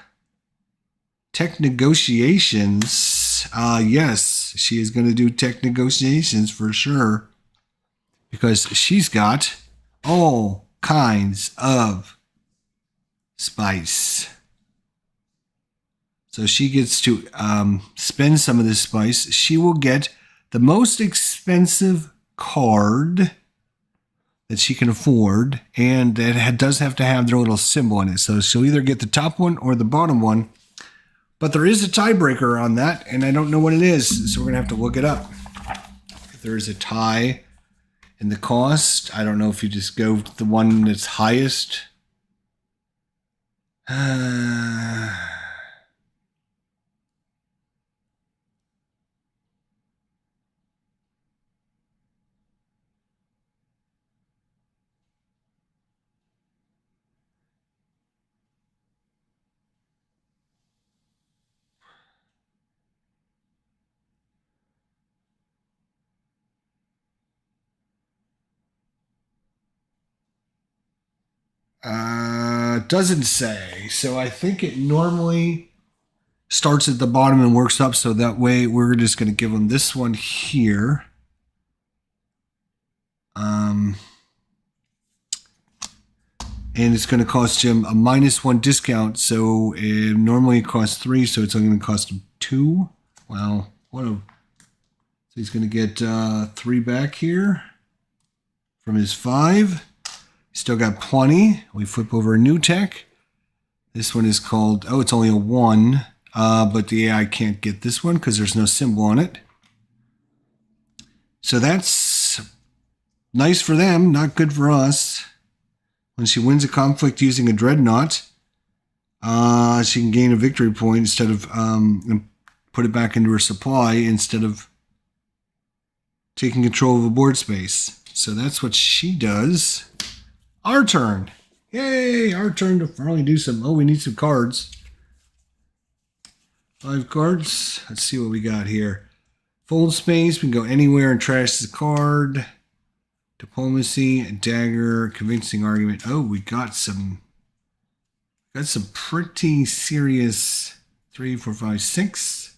Tech negotiations. Yes, she is going to do tech negotiations for sure. Because she's got all kinds of spice. So she gets to spend some of this spice. She will get the most expensive card that she can afford. And it does have to have their little symbol on it. So she'll either get the top one or the bottom one. But there is a tiebreaker on that, and I don't know what it is, so we're going to have to look it up. If there is a tie in the cost, I don't know if you just go with the one that's highest. Doesn't say. So I think it normally starts at the bottom and works up. So that way we're just going to give them this one here. And it's going to cost him a -1 discount. So it normally costs 3. So it's only going to cost him 2. Wow. So he's going to get 3 back here from his 5. Still got plenty. We flip over a new tech. This one is called, it's only a 1. But the AI can't get this one because there's no symbol on it. So that's nice for them, not good for us. When she wins a conflict using a dreadnought, she can gain a victory point instead of and put it back into her supply instead of taking control of a board space. So that's what she does. Our turn. Yay, our turn to finally do some. We need some cards. 5 cards. Let's see what we got here. Fold space. We can go anywhere and trash the card. Diplomacy, dagger, convincing argument. We got some pretty serious 3, 4, 5, 6.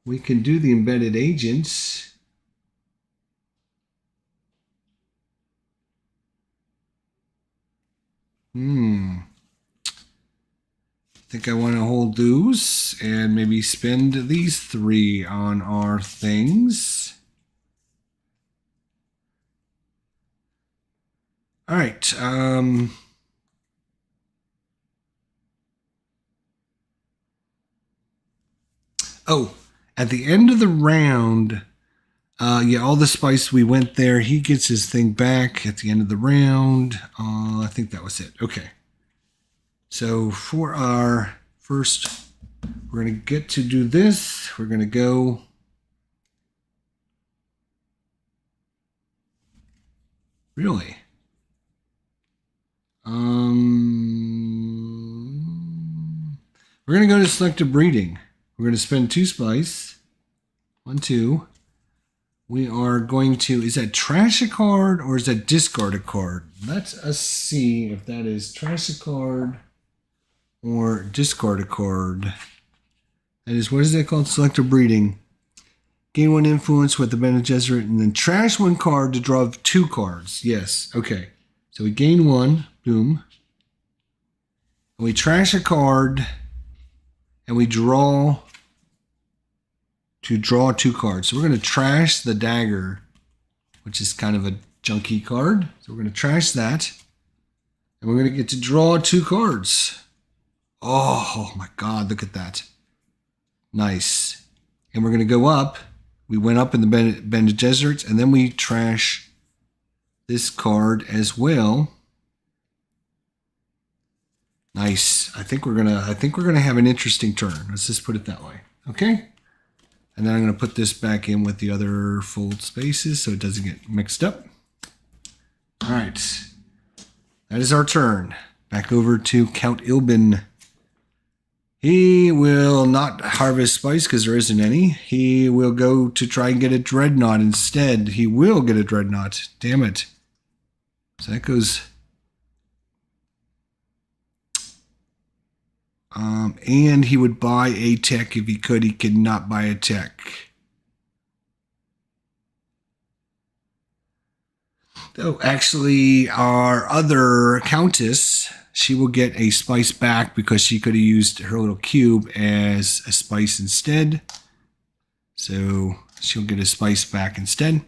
We can do the embedded agents. I think I want to hold those and maybe spend these 3 on our things. All right. At the end of the round, all the spice we went there. He gets his thing back at the end of the round. I think that was it. Okay. So for our first, we're going to get to do this. We're going to go. Really? We're going to go to selective breeding. We're going to spend 2 spice. 1, 2. We are going to, is that trash a card or is that discard a card? Let us see if that is trash a card or discard a card. That is, what is that called? Selective breeding. Gain 1 influence with the Bene Gesserit, and then trash 1 card to draw 2 cards. Yes, okay. So we gain 1, boom. And we trash a card, and we draw 2 cards. So we're going to trash the dagger, which is kind of a junky card. So we're going to trash that, and we're going to get to draw 2 cards. Oh my God, look at that. Nice. And we're going to go up. We went up in the Bene Gesserits, and then we trash this card as well. Nice. I think we're gonna have an interesting turn. Let's just put it that way. Okay. And then I'm gonna put this back in with the other fold spaces so it doesn't get mixed up. All right. That is our turn. Back over to Count Ilbin. He will not harvest spice because there isn't any. He will go to try and get a dreadnought instead. He will get a dreadnought. Damn it. So that goes... and he would buy a tech if he could. He could not buy a tech. Oh, actually, our other Countess... she will get a spice back because she could have used her little cube as a spice instead. So she'll get a spice back instead.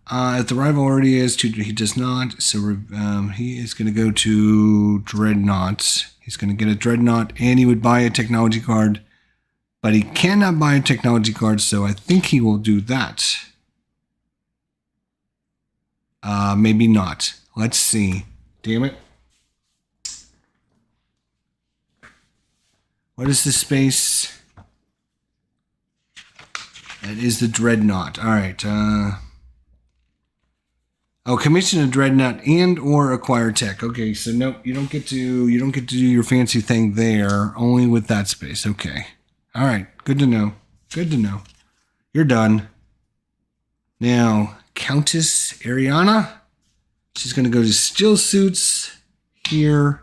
If the rival already is, he does not. So he is going to go to Dreadnought. He's going to get a Dreadnought, and he would buy a technology card. But he cannot buy a technology card, so I think he will do that. Maybe not. Let's see. Damn it. What is the space? That is the Dreadnought. All right. Commission a Dreadnought and or acquire tech. Okay, so no, you don't get to do your fancy thing there. Only with that space. Okay. All right. Good to know. Good to know. You're done. Now, Countess Ariana. She's going to go to Still Suits here.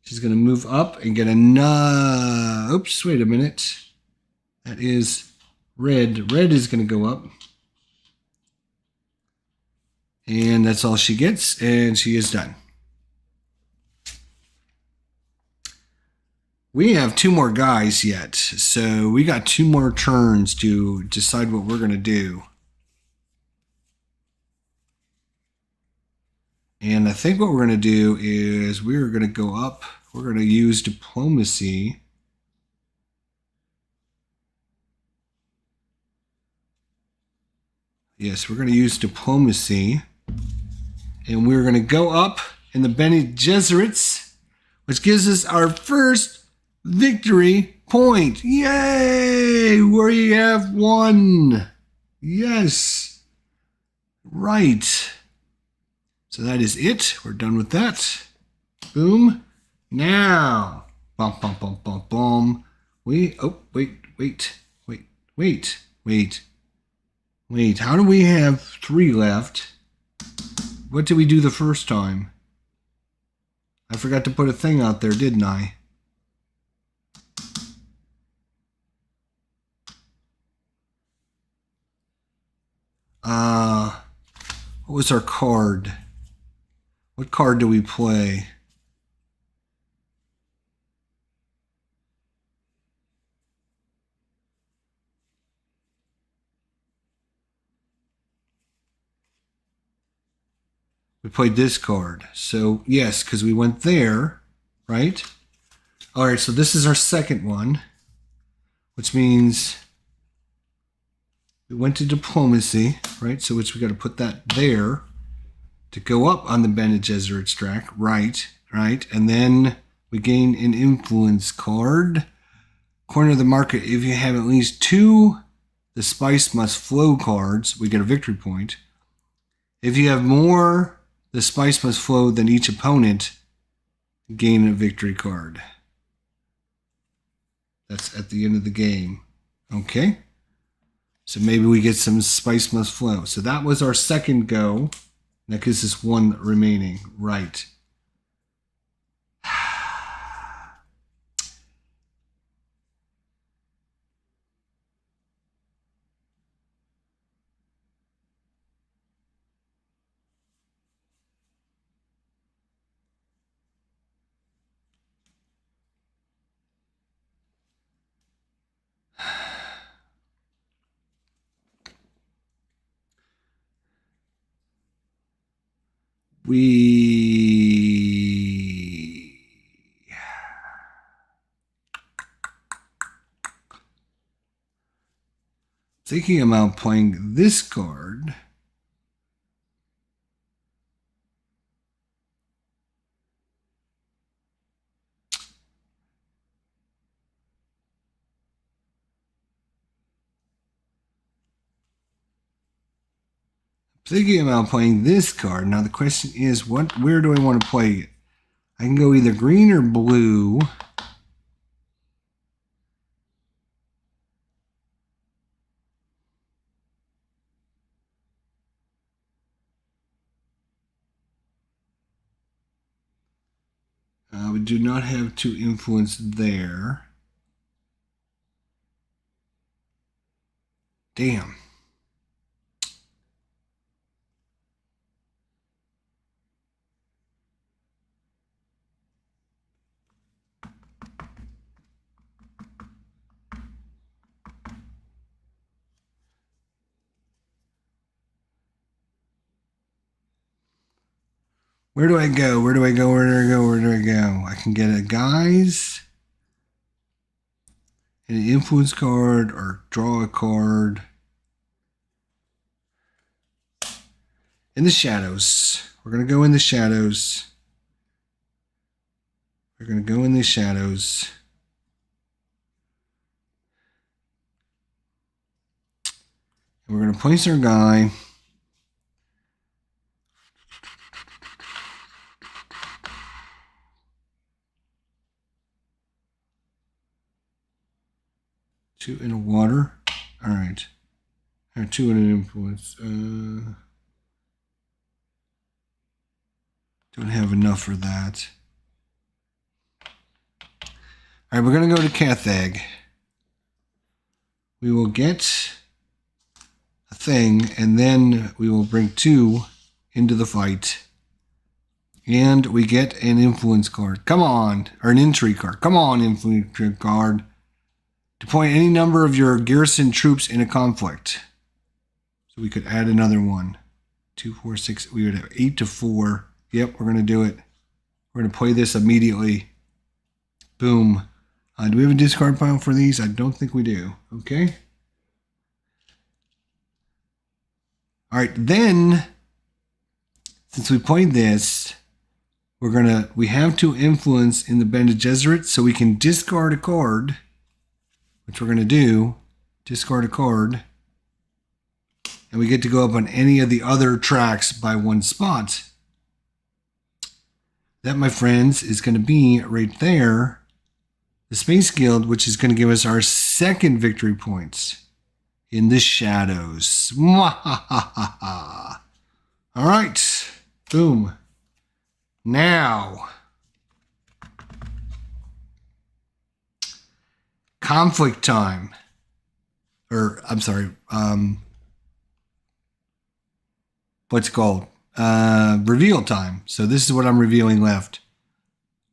She's going to move up and get another... oops, wait a minute. That is red. Red is going to go up. And that's all she gets, and she is done. We have 2 more guys yet, so we got 2 more turns to decide what we're going to do. And I think what we're going to do is we're going to go up. We're going to use diplomacy. Yes, we're going to use diplomacy. And we're going to go up in the Bene Gesserits, which gives us our first victory point. Yay! We have 1. Yes. Right. So that is it. We're done with that. Boom. Now. Bum, bum, bum, bum, bum. Wait. How do we have 3 left? What did we do the first time? I forgot to put a thing out there, didn't I? What was our card? What card do we play? We played this card. So, yes, because we went there, right? All right, so this is our second one, which means we went to diplomacy, right? So which we got to put that there to go up on the Bene Gesserit track, right? And then we gain an influence card. Corner of the market, if you have at least 2 the spice must flow cards, we get a victory point. If you have more the spice must flow than each opponent, gain a victory card. That's at the end of the game. Okay. So maybe we get some spice must flow. So that was our second go. That gives us 1 remaining. Right. we thinking about playing this card. Thinking about playing this card. Now the question is, where do I want to play it? I can go either green or blue. We do not have 2 influence there. Damn. Where do I go? Where do I go? Where do I go? Where do I go? I can get a guys, an influence card, or draw a card. In the shadows. We're going to go in the shadows. We're going to go in the shadows. And we're going to place our guy. Two in a water. All right. Or 2 in an influence. Don't have enough for that. All right, we're going to go to Cathag. We will get a thing, and then we will bring 2 into the fight. And we get an influence card. Come on. Or an intrigue card. Come on, influence card. Deploy any number of your garrison troops in a conflict. So we could add another one. 2, 4, 6. We would have 8 to 4. Yep, we're going to do it. We're going to play this immediately. Boom. Do we have a discard pile for these? I don't think we do. Okay. All right, then, since we played this, we have 2 influence in the Bene Gesserit, so we can discard a card, which we're going to do. Discard a card. And we get to go up on any of the other tracks by 1 spot. That, my friends, is going to be right there. The Space Guild, which is going to give us our 2nd victory points in the shadows. All right. Boom. Now, conflict time. Or, I'm sorry, what's it called? Reveal time. So this is what I'm revealing left.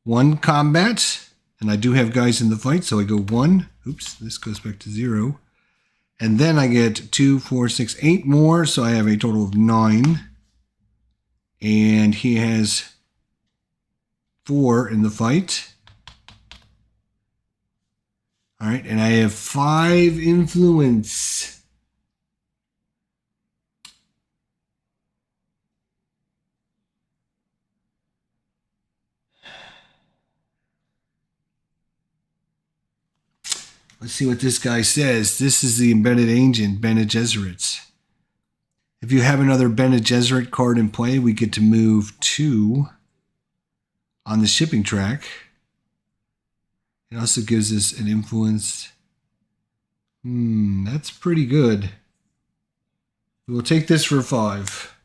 1 combat, and I do have guys in the fight, so I go 1. Oops, this goes back to 0. And then I get 2, 4, 6, 8 more, so I have a total of 9. And he has 4 in the fight. All right, and I have 5 influence. Let's see what this guy says. This is the embedded agent, Bene Gesserit. If you have another Bene Gesserit card in play, we get to move 2 on the shipping track. It also gives us an influence. That's pretty good. We will take this for 5.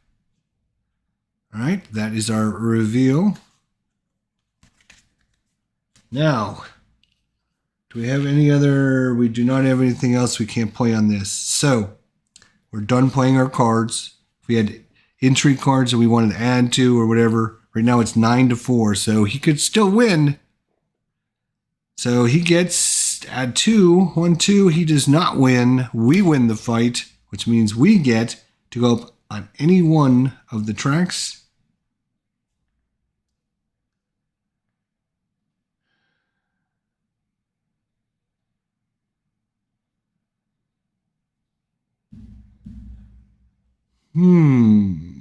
All right, that is our reveal. Now, do we have any other? We do not have anything else we can't play on this. So, we're done playing our cards. If we had intrigue cards that we wanted to add to or whatever, right now it's 9 to 4, so he could still win. So he gets add 2, 1, 2. He does not win. We win the fight, which means we get to go up on any one of the tracks Hmm.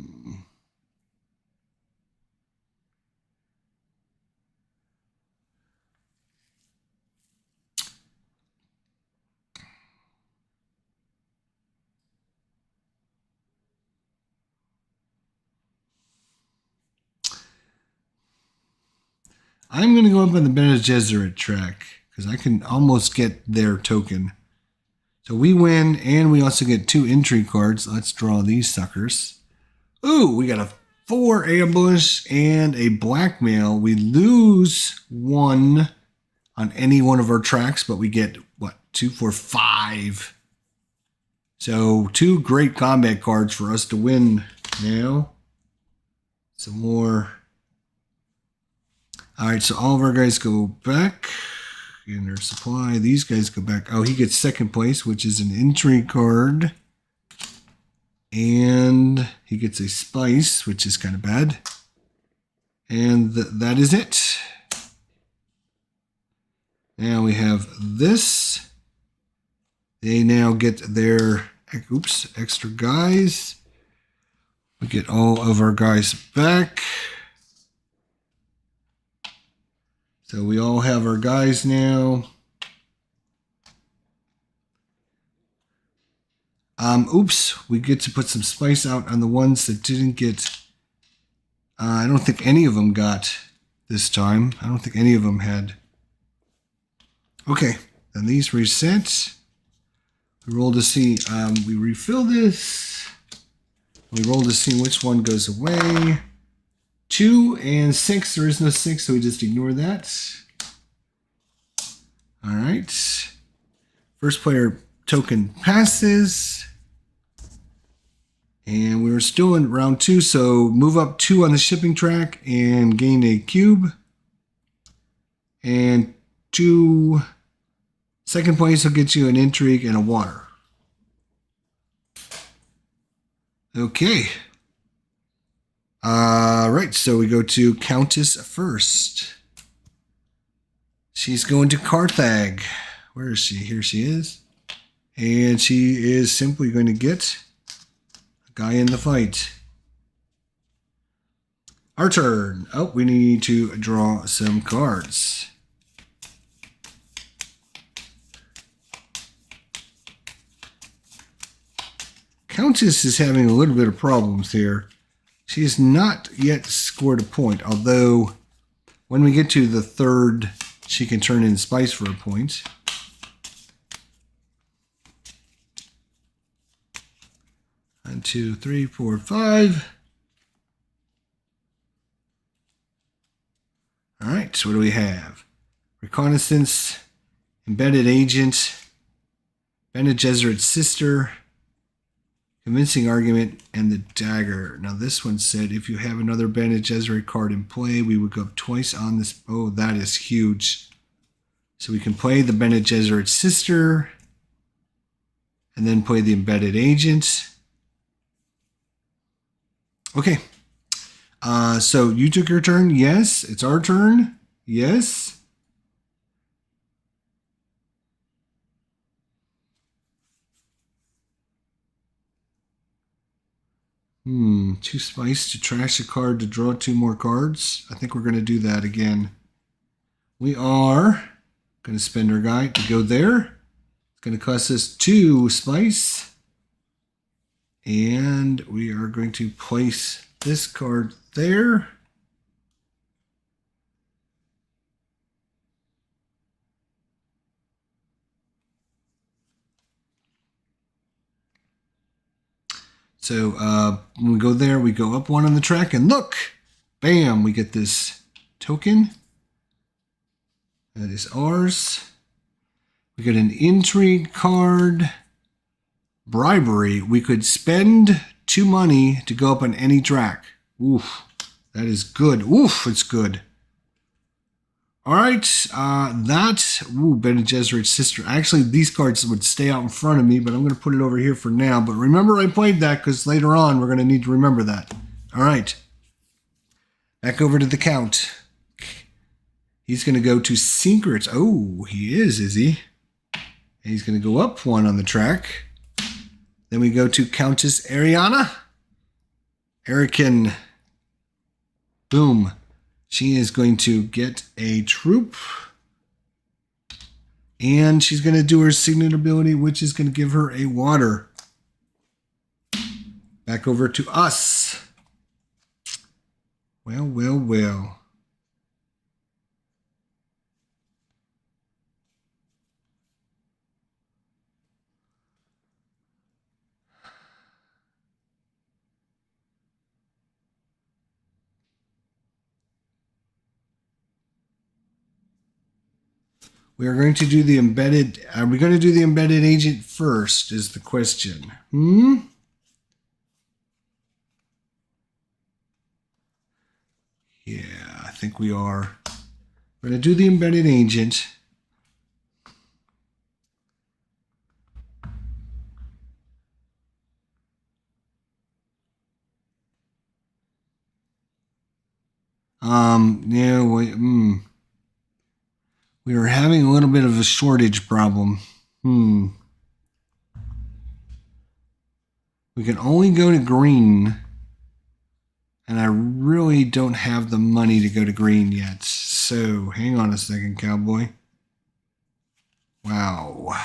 I'm going to go up on the Bene Gesserit track because I can almost get their token. So we win, and we also get 2 intrigue cards. Let's draw these suckers. Ooh, we got a 4 ambush and a blackmail. We lose 1 on any one of our tracks, but we get, what, 2, 4, 5. So 2 great combat cards for us to win now. Some more. All right, so all of our guys go back in their supply. These guys go back. Oh, he gets second place, which is an intrigue card. And he gets a spice, which is kind of bad. And that is it. Now we have this. They now get their, oops, extra guys. We get all of our guys back. So we all have our guys now. Oops, we get to put some spice out on the ones that didn't get, I don't think any of them got this time. I don't think any of them had. Okay, then these reset. We roll to see, we refill this. We roll to see which one goes away. 2 and 6, there is no 6, so we just ignore that. All right. First player token passes. And we're still in round 2, so move up 2 on the shipping track and gain a cube. And 2, second place will get you an intrigue and a water. Okay. Right, so we go to Countess first. She's going to Carthage. Where is she? Here she is. And she is simply going to get a guy in the fight. Our turn. Oh, we need to draw some cards. Countess is having a little bit of problems here. She has not yet scored a point, although when we get to the 3rd, she can turn in spice for a point. One, 2, 3, 4, 5. All right, so what do we have? Reconnaissance, Embedded Agent, Bene Gesserit's Sister, Convincing Argument, and the Dagger. Now this one said if you have another Bene Gesserit card in play, we would go up twice on this. Oh, that is huge. So we can play the Bene Gesserit Sister and then play the Embedded Agent. Okay. So you took your turn? Yes. It's our turn? Yes. 2 spice to trash a card to draw 2 more cards. I think we're going to do that again. We are going to spend our guy to go there. It's going to cost us 2 spice. And we are going to place this card there. So when we go there, we go up 1 on the track, and look, bam, we get this token. That is ours. We get an intrigue card. Bribery. We could spend 2 money to go up on any track. Oof, that is good. Oof, it's good. All right, Bene Gesserit's Sister. Actually, these cards would stay out in front of me, but I'm going to put it over here for now. But remember I played that because later on we're going to need to remember that. All right, back over to the Count. He's going to go to Secrets. Oh, he is he? And he's going to go up 1 on the track. Then we go to Countess Ariana. Erican. Boom. She is going to get a troop. And she's going to do her signet ability, which is going to give her a water. Back over to us. Well, well, well. We are going to do the embedded. Are we going to do the embedded agent first is the question. Yeah, I think we are. We're going to do the embedded agent. Yeah, we are having a little bit of a shortage problem. We can only go to green. And I really don't have the money to go to green yet. So, hang on a second, cowboy. Wow.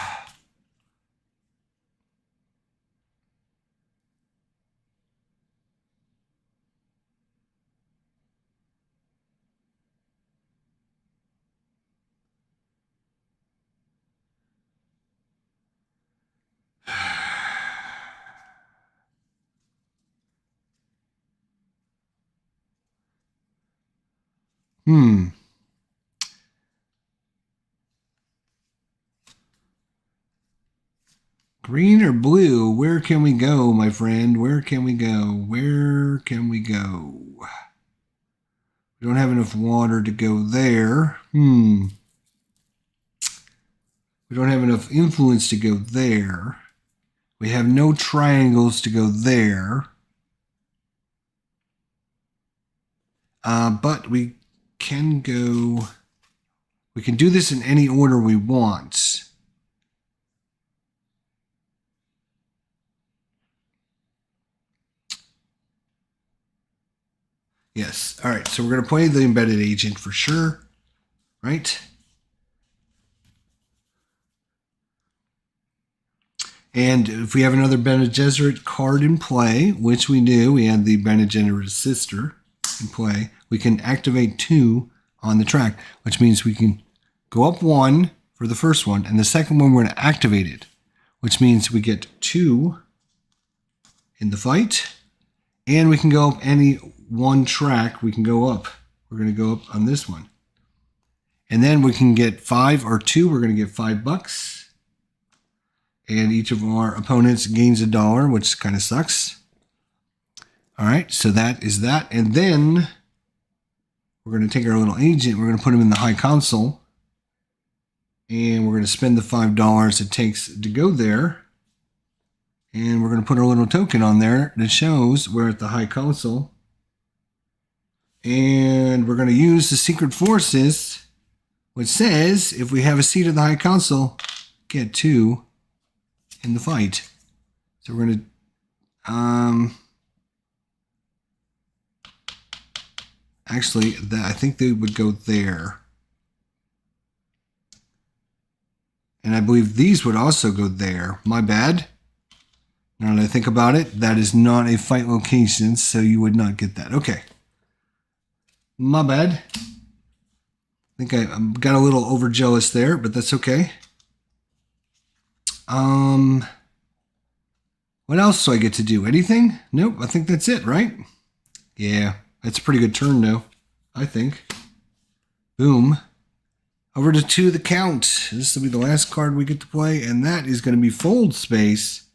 Green or blue? Where can we go, my friend? Where can we go? Where can we go? We don't have enough water to go there. We don't have enough influence to go there. We have no triangles to go there. But we can go... We can do this in any order we want. Yes. All right. So we're going to play the embedded agent for sure. Right? And if we have another Bene Gesserit card in play, which we do, we had the Bene Gesserit sister in play, we can activate 2 on the track, which means we can go up 1 for the first one, and the second one we're going to activate it, which means we get 2 in the fight, and we can go up any one track. We can go up. We're going to go up on this one. And then we can get 5 or 2. We're going to get $5. And each of our opponents gains $1, which kind of sucks. All right, so that is that. And then we're going to take our little agent. We're going to put him in the High Council. And we're going to spend the $5 it takes to go there. And we're going to put our little token on there that shows we're at the High Council. And we're going to use the Secret Forces, which says if we have a seat at the High Council, get 2 in the fight. So we're going to... Actually, I think they would go there. And I believe these would also go there. My bad. Now that I think about it, that is not a fight location, so you would not get that. Okay. My bad. I think I got a little overjealous there, but that's okay. What else do I get to do? Anything? Nope, I think that's it, right? Yeah, that's a pretty good turn, though, I think. Boom. Over to the Count. This will be the last card we get to play, and that is going to be Fold Space.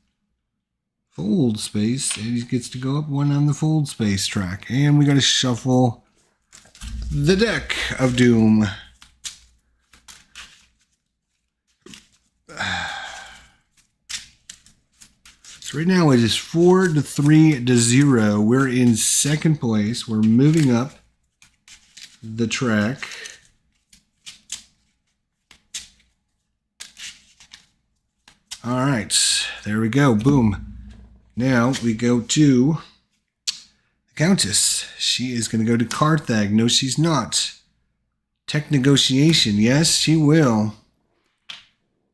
Fold Space, and he gets to go up 1 on the Fold Space track. And we got to shuffle the deck of Doom. So right now it is 4-3-0. We're in second place. We're moving up the track. All right, there we go. Boom. Now we go to Countess. She is going to go to Carthage. No, she's not. Tech negotiation. Yes, she will.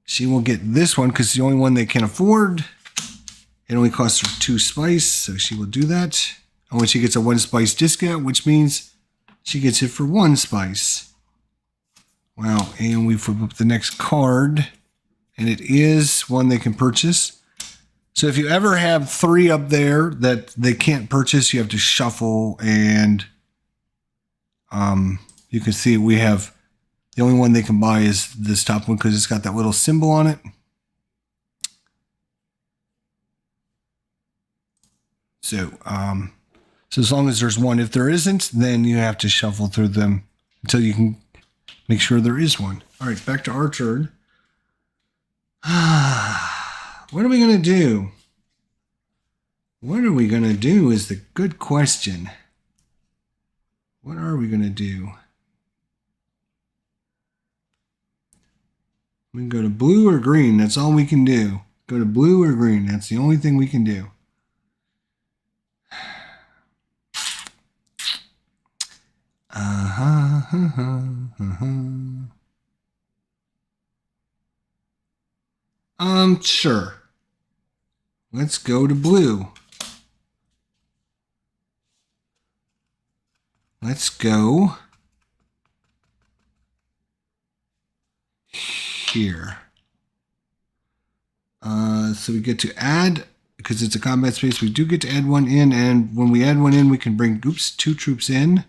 She will get this one because it's the only one they can afford. It only costs her 2 spice, so she will do that. And when she gets a 1 spice discount, which means she gets it for 1 spice. Wow, and we flip up the next card. And it is one they can purchase. So if you ever have 3 up there that they can't purchase, you have to shuffle. And you can see we have the only one they can buy is this top one because it's got that little symbol on it. So, so as long as there's one, if there isn't, then you have to shuffle through them until you can make sure there is one. All right, back to our turn. What are we going to do? What are we going to do is the good question. What are we going to do? We can go to blue or green. That's all we can do. Go to blue or green. That's the only thing we can do. Sure. Let's go to blue. Let's go here. So we get to add, because it's a combat space, we do get to add one in, and when we add one in, we can bring, 2 troops in.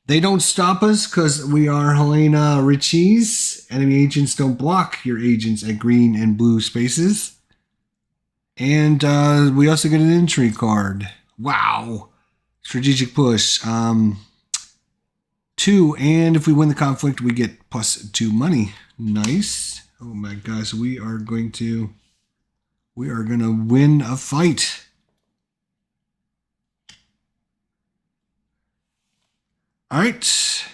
They don't stop us because we are Helena Richese. Enemy agents don't block your agents at green and blue spaces. And we also get an entry card. Wow. Strategic push. 2, and if we win the conflict, we get +2 money. Nice. Oh my gosh, we are going to win a fight. All right.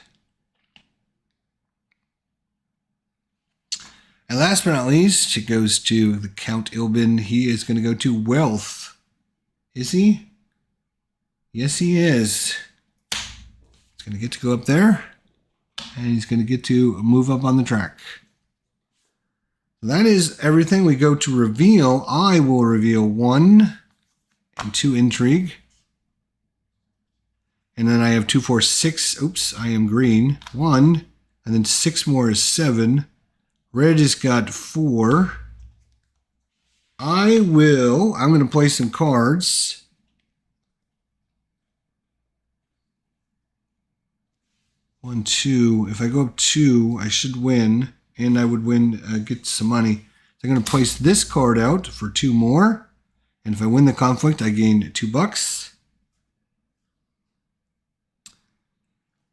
And last but not least, it goes to the Count Ilbin. He is going to go to wealth. Is he? Yes, he is. He's going to get to go up there. And he's going to get to move up on the track. That is everything. We go to reveal. I will reveal 1 and 2 intrigue. And then I have 2, 4, 6. Oops, I am green. 1. And then 6 more is 7. Red has got 4. I'm going to play some cards. One, 2. If I go up 2, I should win. And I would win, get some money. So I'm going to place this card out for 2 more. And if I win the conflict, I gain $2.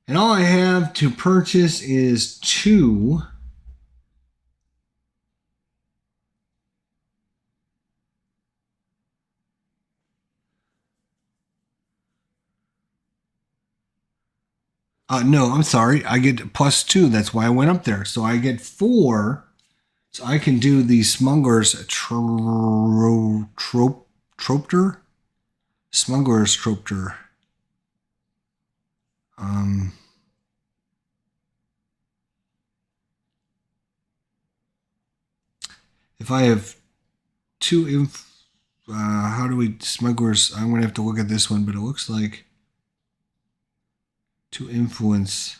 And all I have to purchase is 2. No, I'm sorry. I get +2. That's why I went up there. So I get 4. So I can do the Smuggler's Tropter. Smuggler's Tropter. If I have 2 how do we smugglers? I'm going to have to look at this one, but it looks like 2 influence.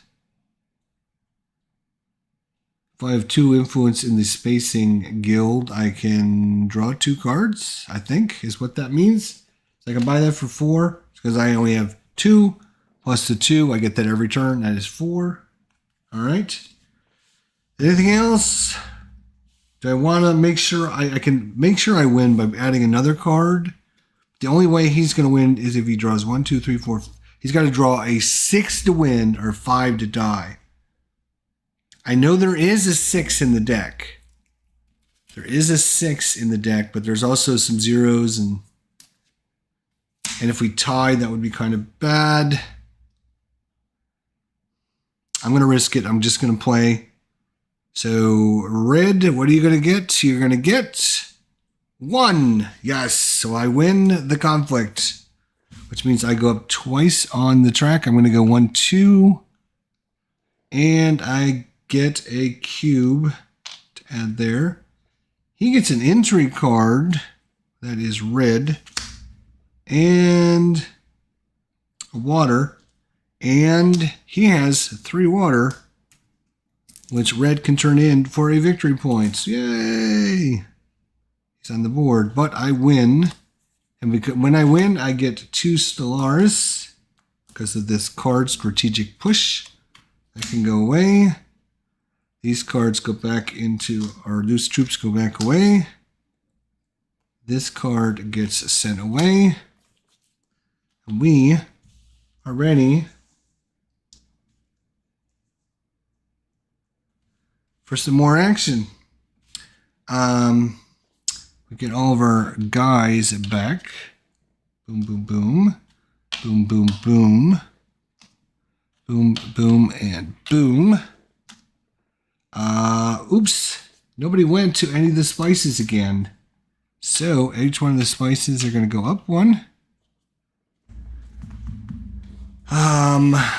If I have 2 influence in the spacing guild, I can draw 2 cards, I think is what that means. So I can buy that for 4 because I only have 2 plus the 2. I get that every turn. That is 4. All right. Anything else? Do I want to make sure I can make sure I win by adding another card? The only way he's going to win is if he draws 1, 2, 3, 4. He's got to draw a 6 to win or 5 to die. I know there is a 6 in the deck. There is a 6 in the deck, but there's also some 0s, and if we tie, that would be kind of bad. I'm going to risk it. I'm just going to play. So red, what are you going to get? You're going to get 1. Yes, so I win the conflict. which means I go up twice on the track. I'm going to go 1, 2, and I get a cube to add there. He gets an entry card that is red and a water, and he has 3 water, which red can turn in for a victory points. Yay! He's on the board, but I win. And because when I win, I get 2 Stellaris because of this card, Strategic Push. That can go away. These cards go back into, or these troops go back away. This card gets sent away. And we are ready for some more action. We get all of our guys back. Boom, boom, boom. Boom, boom, boom. Boom, boom, and boom. Oops. Nobody went to any of the spices again. So each one of the spices are going to go up 1.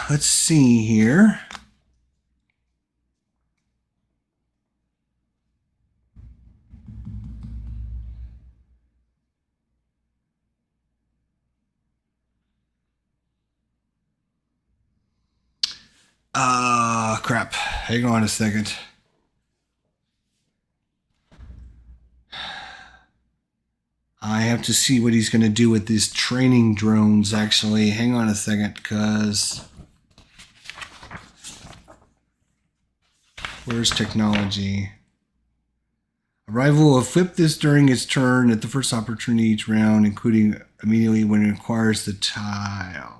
Let's see here. Crap. Hang on a second. I have to see what he's going to do with these training drones, actually. Hang on a second, because... Where's technology? Arrival will flip this during its turn at the first opportunity each round, including immediately when it acquires the tile.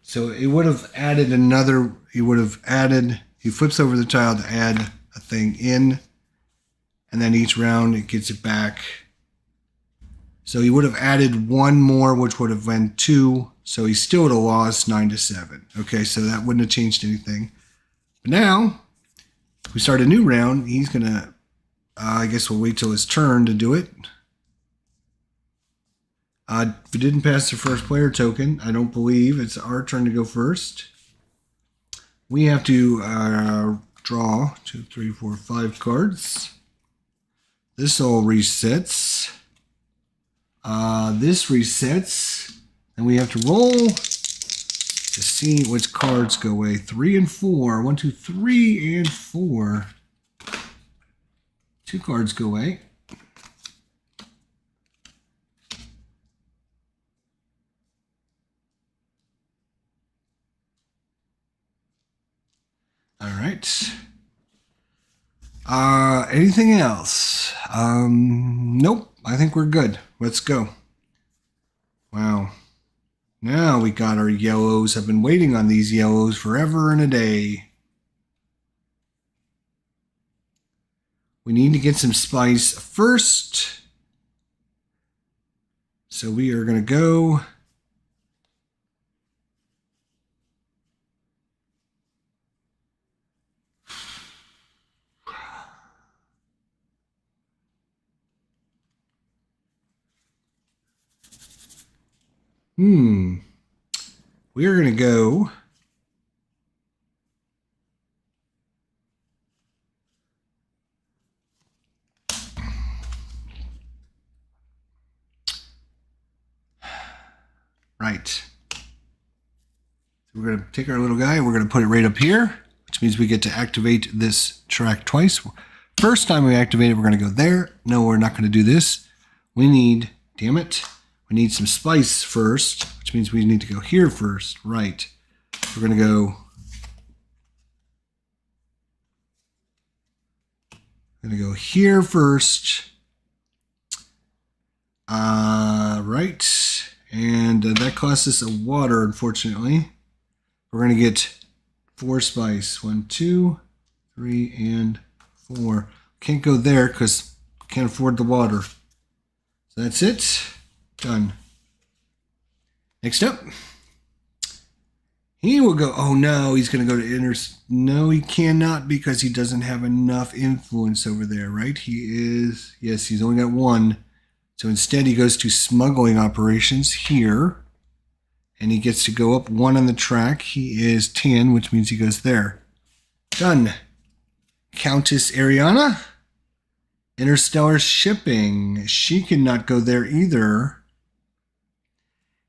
So it would have added another, he flips over the tile to add a thing in, and then each round it gets it back. So he would have added 1 more, which would have been 2, so he still would have lost 9-7. Okay, so that wouldn't have changed anything. But now, if we start a new round, he's going to, I guess we'll wait till his turn to do it. If we didn't pass the first player token, I don't believe it's our turn to go first. We have to draw 2, 3, 4, 5 cards. This all resets. This resets. And we have to roll to see which cards go away. 3 and 4. 1, 2, 3, and 4. 2 cards go away. All right. Anything else? Nope. I think we're good. Let's go. Wow. Now we got our yellows. I've been waiting on these yellows forever and a day. We need to get some spice first. So we are going to go... We're going to go right. So we're going to take our little guy, we're going to put it right up here, which means we get to activate this track twice. First time we activate it, we're going to go there. No, we're not going to do this. We need, damn it, we need some spice first, which means we need to go here first. Right. We're going to go. Here first. Right. And that costs us a water, unfortunately. We're going to get 4 spice. 1, 2, 3, and 4. Can't go there because can't afford the water. So that's it. Done. Next up. He will go, oh no, he's going to go to inner. No, he cannot because he doesn't have enough influence over there, right? He is, yes, he's only got 1. So instead he goes to smuggling operations here. And he gets to go up 1 on the track. He is 10, which means he goes there. Done. Countess Ariana. Interstellar shipping. She cannot go there either.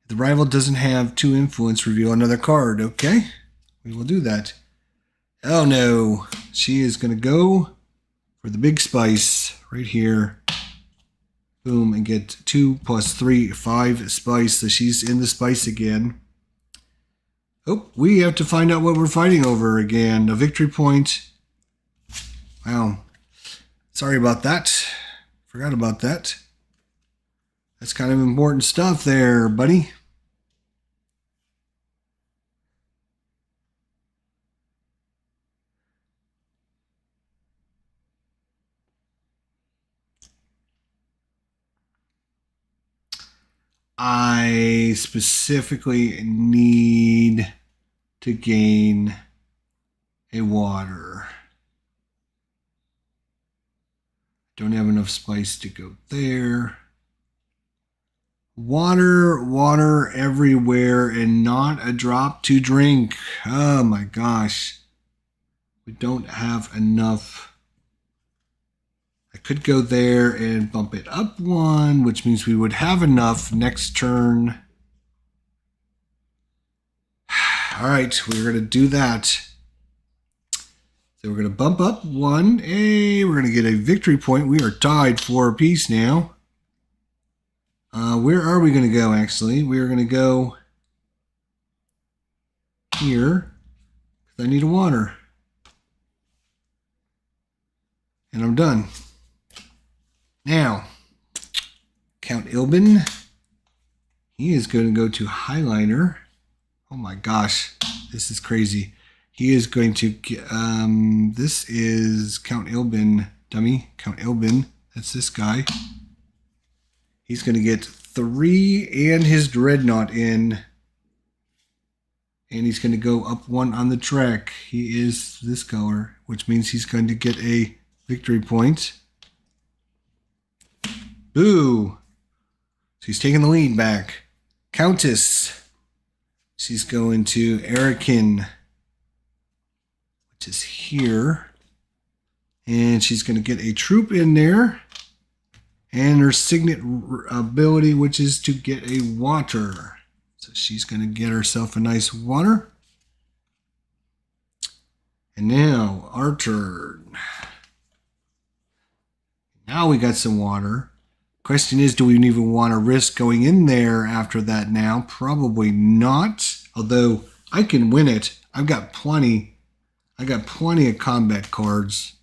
The rival doesn't have 2 influence. Reveal another card. Okay. We will do that. Oh no. She is going to go for the big spice right here. Boom, and get 2 + 3, 5 spice. So she's in the spice again. Oh, we have to find out what we're fighting over again. A victory point. Wow. Sorry about that. Forgot about that. That's kind of important stuff there, buddy. I specifically need to gain a water. Don't have enough spice to go there. Water, water everywhere, and not a drop to drink. Oh my gosh. We don't have enough. I could go there and bump it up 1, which means we would have enough next turn. All right, we're going to do that. So we're going to bump up 1. Hey, we're going to get a victory point. We are tied 4 apiece now. Where are we going to go, actually? We are going to go here, because I need a water. And I'm done. Now, Count Ilbin, he is going to go to Highliner. Oh my gosh, this is crazy. He is going to get, this is Count Ilbin, dummy, Count Ilbin. That's this guy. He's going to get 3 and his Dreadnought in. And he's going to go up 1 on the track. He is this color, which means he's going to get a victory point. Boo! So he's taking the lead back. Countess. She's going to Arakin, which is here. And she's going to get a troop in there. And her signet ability, which is to get a water. So she's going to get herself a nice water. And now, our turn. Now we got some water. Question is, do we even want to risk going in there after that now? Probably not. Although, I can win it. I've got plenty. I got plenty of combat cards.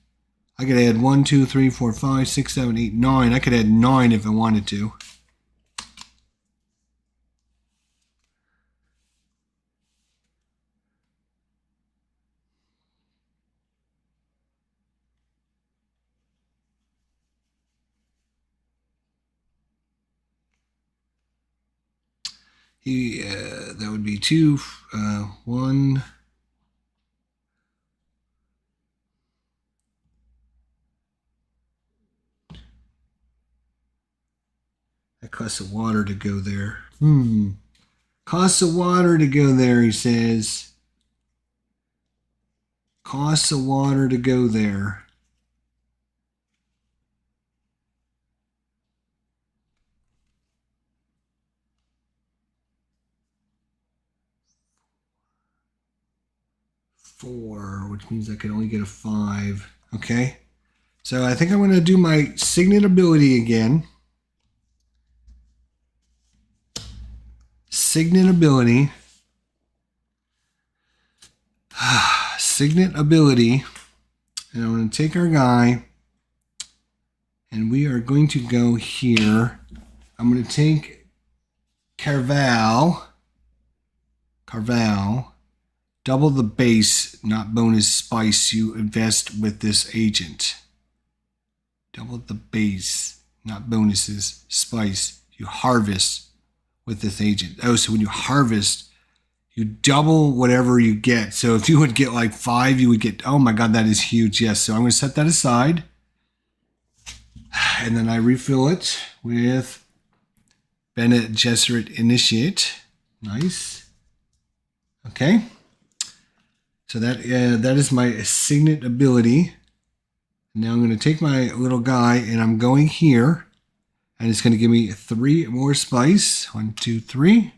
I could add 1, 2, 3, 4, 5, 6, 7, 8, 9. I could add 9 if I wanted to. That would be 2, 1. That costs of water to go there. Costs of water to go there, he says. Costs of water to go there. Four, which means I can only get a 5. Okay. So I think I'm going to do my signet ability again. Signet ability. Signet ability. And I'm going to take our guy. And we are going to go here. I'm going to take Carval. Double the base, not bonus spice you invest with this agent. Double the base, not bonuses, spice you harvest with this agent. Oh, so when you harvest, you double whatever you get. So if you would get like 5, you would get, oh my God, that is huge. Yes, so I'm going to set that aside. And then I refill it with Bene Gesserit Initiate. Nice. Okay. So that is my signet ability. Now I'm going to take my little guy and I'm going here. And it's going to give me 3 more spice. 1, 2, 3.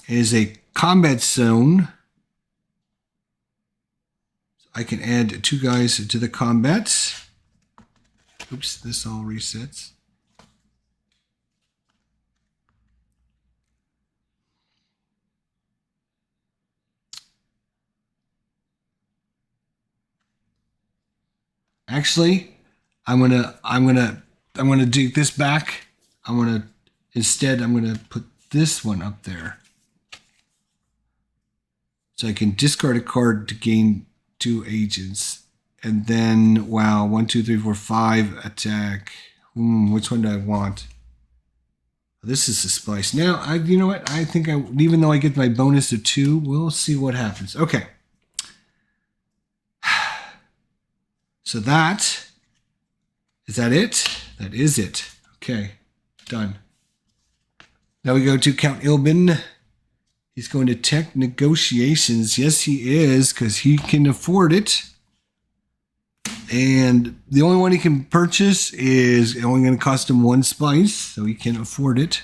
It is a combat zone. I can add 2 guys to the combat. Oops, this all resets. Actually, I'm gonna do this back. Instead I'm gonna put this one up there. So I can discard a card to gain 2 agents. And then, wow, 1, 2, 3, 4, 5 attack. Which one do I want? This is the spice. Now, you know what? I think even though I get my bonus of 2, we'll see what happens. Okay. So is that it? That is it. Okay, done. Now we go to Count Ilbin. He's going to tech negotiations. Yes, he is, because he can afford it. And the only one he can purchase is only going to cost him 1 spice, so he can afford it.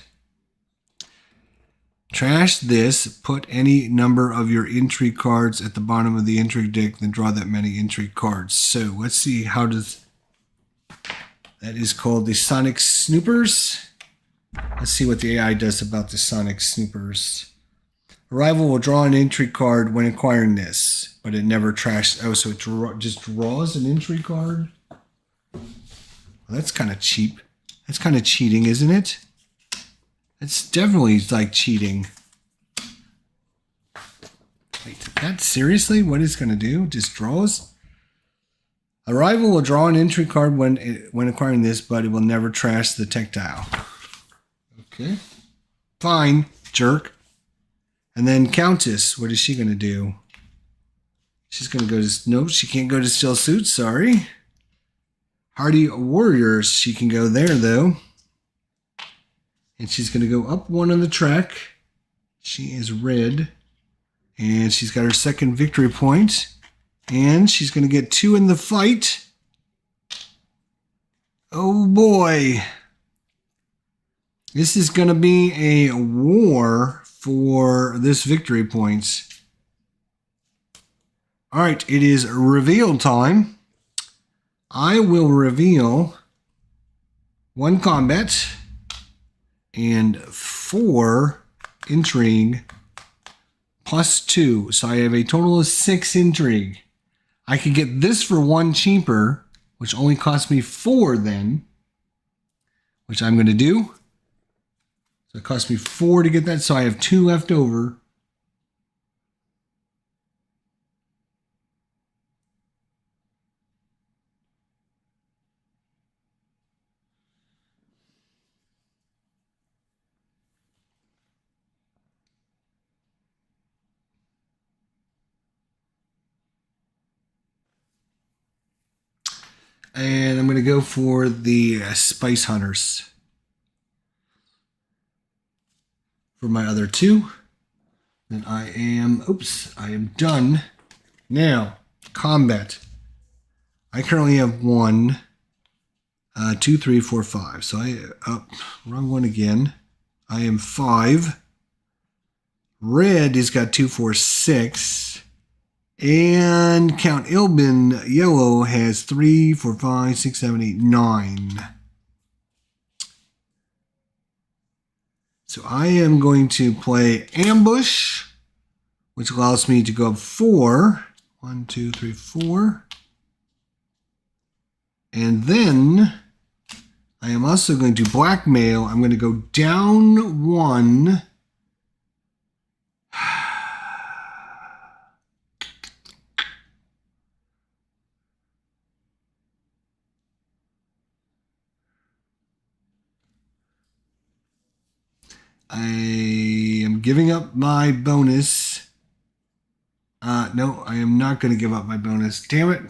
Trash this. Put any number of your intrigue cards at the bottom of the intrigue deck, then draw that many intrigue cards. So let's see how does... That is called the Sonic Snoopers. Let's see what the AI does about the Sonic Snoopers. Arrival will draw an intrigue card when acquiring this, but it never trashes. Oh, so it just draws an intrigue card? Well, that's kind of cheap. That's kind of cheating, isn't it? It's definitely like cheating. Wait, that seriously? What it's going to do? Just draws? Arrival will draw an entry card when acquiring this, but it will never trash the tactile. Okay. Fine, jerk. And then Countess, what is she going to do? She's going to go to... Nope, she can't go to Still Suit, sorry. Hardy Warriors, she can go there, though. And she's going to go up 1 on the track. She is red. And she's got her second victory point. And she's going to get 2 in the fight. Oh boy. This is going to be a war for this victory points. Alright, it is reveal time. I will reveal 1 combat and 4 intrigue plus 2. So I have a total of 6 intrigue. I could get this for 1 cheaper, which only cost me 4 then, which I'm going to do. So it cost me 4 to get that, so I have 2 left over. And I'm going to go for the Spice Hunters for my other 2. Then I am done. Now, combat. I currently have 1, 2, 3, 4, 5. So wrong one again. I am 5. Red has got 2, 4, 6. And Count Ilbin yellow has 3, 4, 5, 6, 7, 8, 9. So I am going to play Ambush, which allows me to go up 4. 1, 2, 3, 4. And then I am also going to blackmail. I'm going to go down 1. I am giving up my bonus. No, I am not going to give up my bonus. Damn it.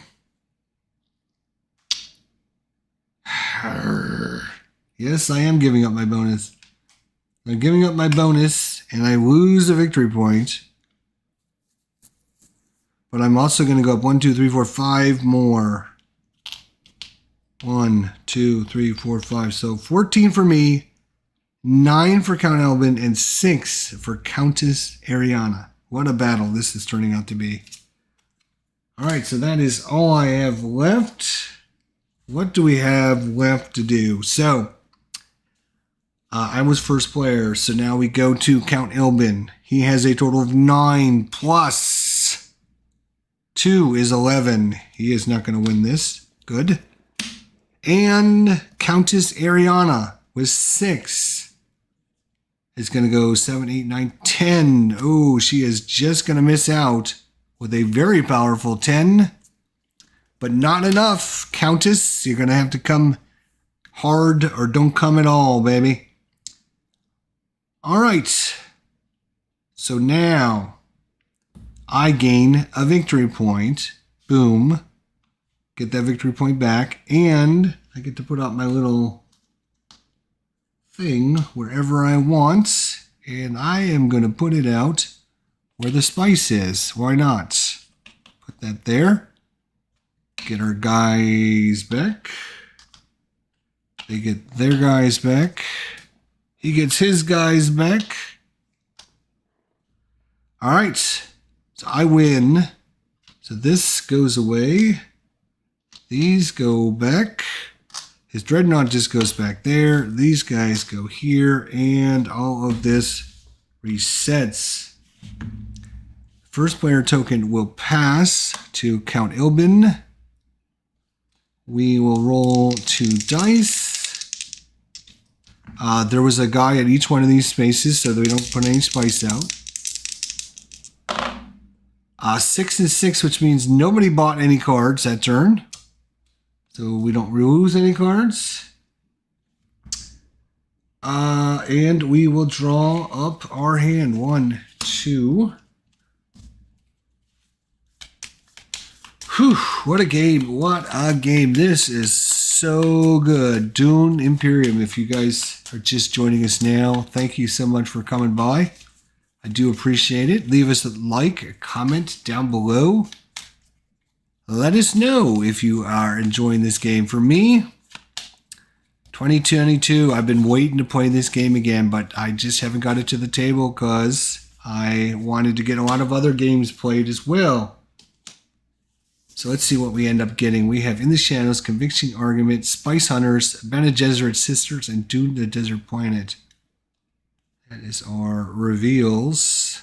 Yes, I am giving up my bonus. I'm giving up my bonus, and I lose a victory point. But I'm also going to go up 1, 2, 3, 4, 5 more. 1, 2, 3, 4, 5. So 14 for me, 9 for Count Elbin, and 6 for Countess Ariana. What a battle this is turning out to be. All right, so that is all I have left. What do we have left to do? So, I was first player, so now we go to Count Elbin. He has a total of 9 plus 2 is 11. He is not going to win this. Good. And Countess Ariana with 6 is going to go 7, 8, 9, 10. Oh, she is just going to miss out with a very powerful 10. But not enough, Countess. You're going to have to come hard or don't come at all, baby. All right. So now I gain a victory point. Boom. Get that victory point back. And I get to put out my little thing wherever I want. And I am going to put it out where the spice is. Why not? Put that there. Get our guys back. They get their guys back. He gets his guys back. All right. So I win. So this goes away. These go back. His dreadnought just goes back there. These guys go here. And all of this resets. First player token will pass to Count Elbin. We will roll 2 dice. There was a guy at each one of these spaces so that we don't put any spice out. 6 and 6, which means nobody bought any cards that turn. So we don't lose any cards. And we will draw up our hand. 1, 2. Whew, what a game. What a game. This is so good. Dune Imperium. If you guys are just joining us now, thank you so much for coming by. I do appreciate it. Leave us a like, a comment down below. Let us know if you are enjoying this game. For me, 2022, I've been waiting to play this game again, but I just haven't got it to the table because I wanted to get a lot of other games played as well. So let's see what we end up getting. We have In the Shadows, Conviction Argument, Spice Hunters, Bene Gesserit Sisters, and Dune the Desert Planet. That is our reveals.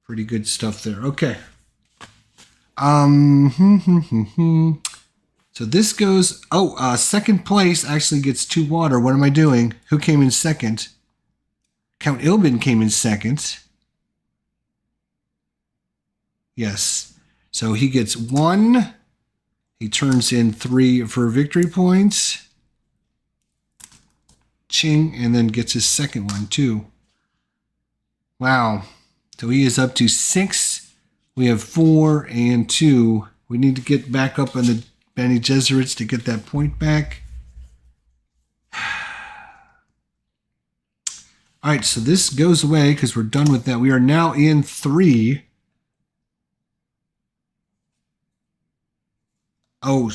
Pretty good stuff there. Okay. So this goes... second place actually gets 2 water. What am I doing? Who came in second? Count Elbin came in second. Yes. So he gets 1. He turns in 3 for victory points. Ching, and then gets his second one too. Wow. So he is up to 6. We have 4 and 2. We need to get back up on the Bene Gesserits to get that point back. All right, so this goes away because we're done with that. We are now in 3. Oh,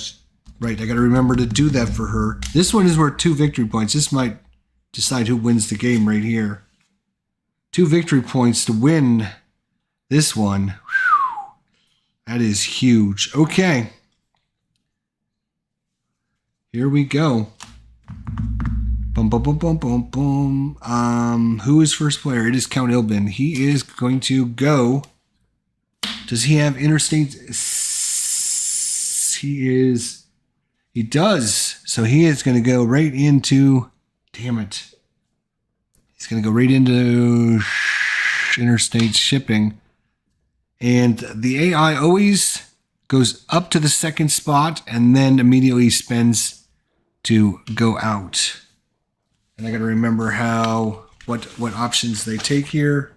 right. I got to remember to do that for her. This one is worth 2 victory points. This might decide who wins the game right here. 2 victory points to win this one. Whew. That is huge. Okay. Here we go. Boom, boom, boom, boom, boom, boom. Who is first player? It is Count Elbin. He is going to go. Does he have interstate? He does. So he is going to go right into, damn it. He's going to go right into interstate shipping. And the AI always goes up to the second spot and then immediately spends to go out. And I got to remember what options they take here.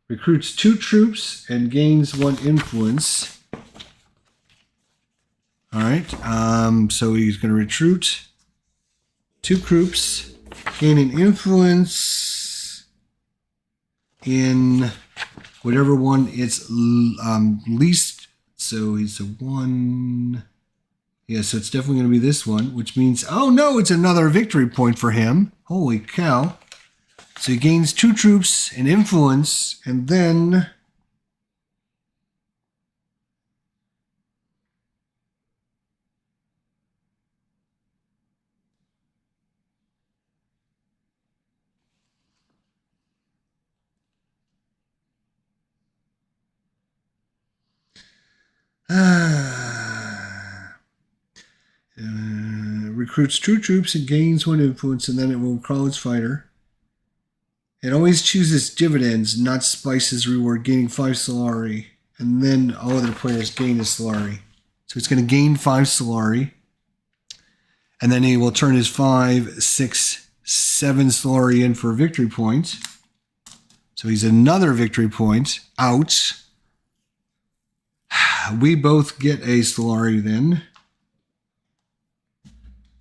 Recruits 2 troops and gains 1 influence. All right. So he's going to recruit 2 troops, gain an influence in whatever one it's least. So he's a 1. Yeah, so it's definitely going to be this one, which means, oh no, it's another victory point for him. Holy cow. So he gains 2 troops and influence, and then recruits 2 troops and gains 1 influence, and then it will call its fighter. It always chooses dividends, not spices reward, gaining 5 Solari. And then all other players gain a Solari. So it's going to gain 5 Solari. And then he will turn his 5, 6, 7 Solari in for a victory point. So he's another victory point out. We both get a Solari then.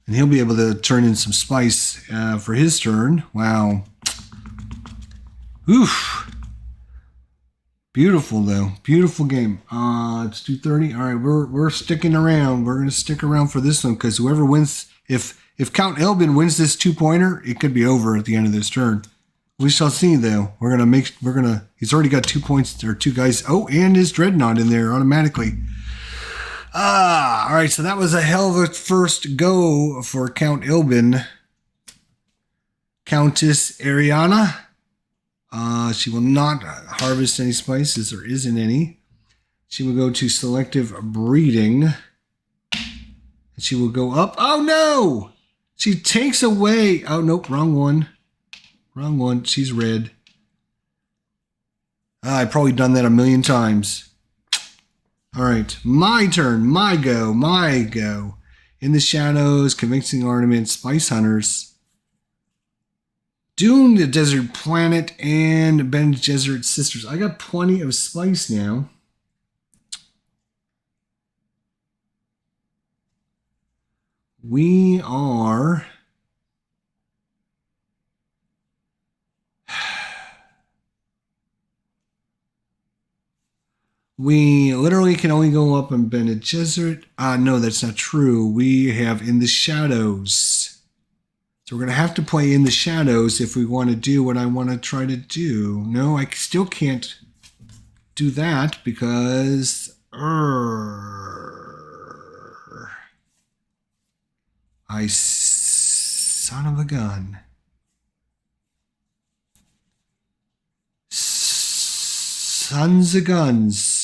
And he'll be able to turn in some spice for his turn. Wow. Oof. Beautiful though. Beautiful game. It's 2:30. All right, we're sticking around. We're gonna stick around for this one because whoever wins, if Count Elbin wins this 2-pointer, it could be over at the end of this turn. We shall see though. He's already got 2 points or 2 guys. Oh, and his dreadnought in there automatically. All right, so that was a hell of a first go for Count Elbin. Countess Ariana. She will not harvest any spices. There isn't any. She will go to selective breeding. And she will go up. Oh, no! She takes away. Oh, nope. Wrong one. Wrong one. She's red. I've probably done that a million times. All right. My turn. My go. My go. In the shadows, convincing ornament, spice hunters. Dune, the desert planet, and Bene Gesserit sisters. I got plenty of spice now. We are... We literally can only go up in Bene Gesserit. No, that's not true. We have in the shadows. So we're going to have to play in the shadows if we want to do what I want to try to do. No, I still can't do that because... son of a gun. Sons of guns.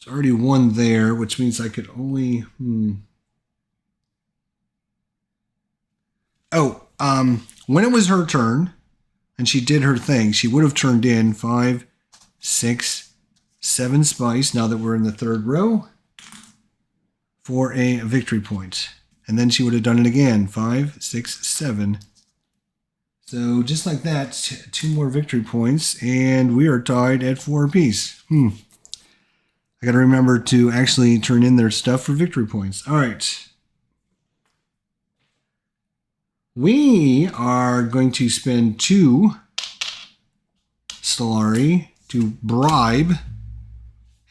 There's already 1 there, which means I could only... Oh, when it was her turn, and she did her thing, she would have turned in 5, 6, 7 spice, now that we're in the 3rd row, for a victory point. And then she would have done it again, 5, 6, 7. So just like that, 2 more victory points, and we are tied at 4 apiece. I got to remember to actually turn in their stuff for victory points. All right. We are going to spend 2 Stellari to bribe.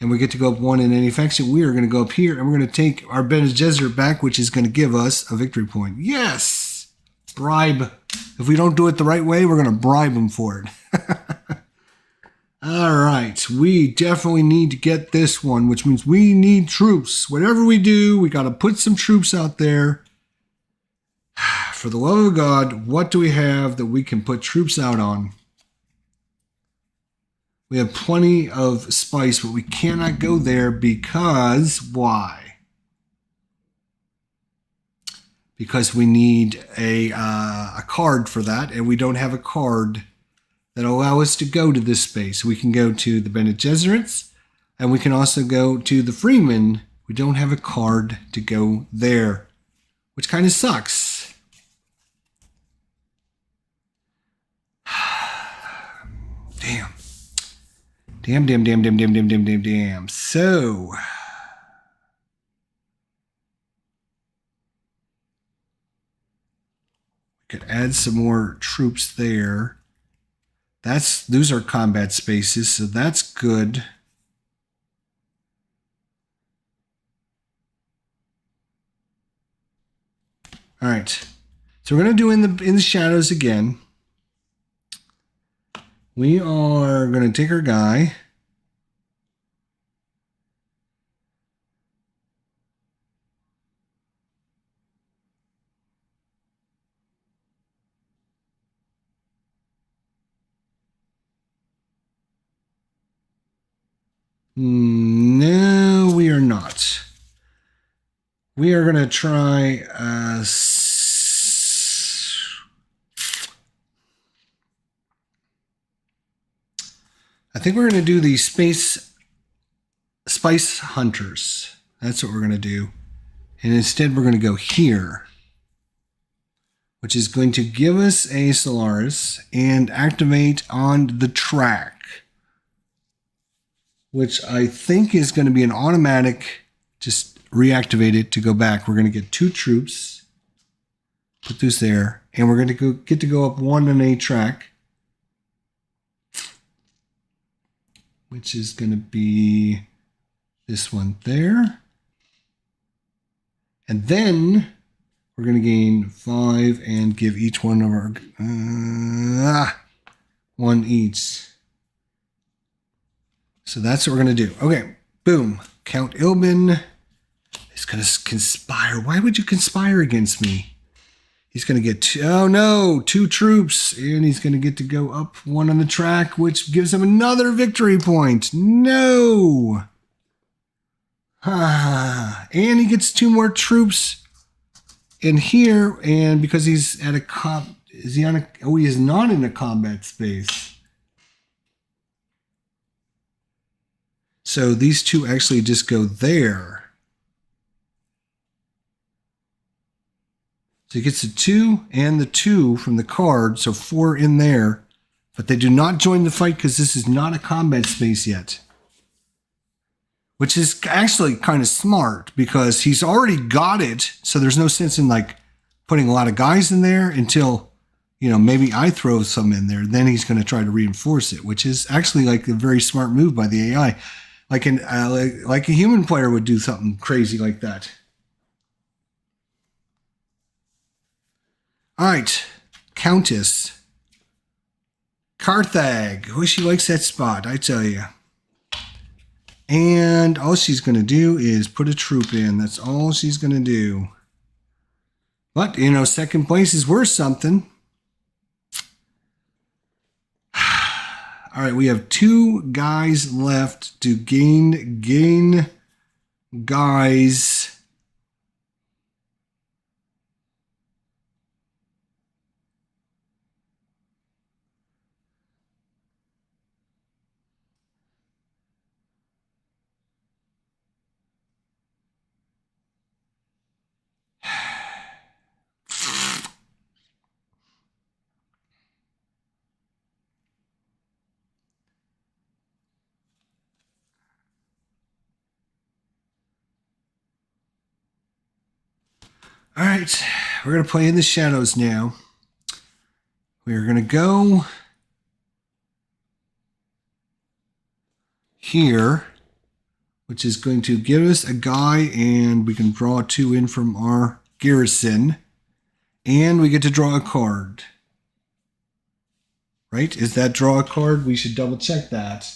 And we get to go up 1 in any faction. We are going to go up here and we're going to take our Bene Gesserit back, which is going to give us a victory point. Yes! Bribe. If we don't do it the right way, we're going to bribe them for it. All right, we definitely need to get this one, which means we need troops. Whatever we do, we got to put some troops out there. For the love of God, what do we have that we can put troops out on? We have plenty of spice, but we cannot go there because why? Because we need a card for that, and we don't have a card that allow us to go to this space. We can go to the Bene Gesserits, and we can also go to the Freeman. We don't have a card to go there. which kind of sucks. Damn. Damn. So, we could add some more troops there. Those are combat spaces, so that's good. All right. So we're going to do in the shadows again. We are going to take our guy. No, we are not. We are going to try I think we're going to do the spice hunters. That's what we're going to do. And instead we're going to go here, which is going to give us a Solaris and activate on the track, which I think is going to be an automatic, just reactivate it to go back. We're going to get 2 troops, put this there, and we're going to get to go up 1 on a track, which is going to be this one there. And then we're going to gain 5 and give each one of our 1 each. So that's what we're going to do. Okay, boom. Count Ilbin is going to conspire. Why would you conspire against me? He's going to get 2 troops, and he's going to get to go up 1 on the track, which gives him another victory point. No. And he gets 2 more troops in here, and because he's at a he is not in a combat space. So these 2 actually just go there. So he gets the 2 and the 2 from the card, so 4 in there. But they do not join the fight because this is not a combat space yet. Which is actually kind of smart because he's already got it, so there's no sense in like putting a lot of guys in there until, maybe I throw some in there. Then he's going to try to reinforce it, which is actually like a very smart move by the AI. Like a human player would do something crazy like that. All right, Countess. Carthag. Oh, she likes that spot, I tell you. And all she's going to do is put a troop in. That's all she's going to do. But, second place is worth something. All right, we have 2 guys left to gain guys. All right, we're going to play in the shadows now. We're going to go here, which is going to give us a guy, and we can draw 2 in from our garrison, and we get to draw a card. Right? Is that draw a card? We should double check that,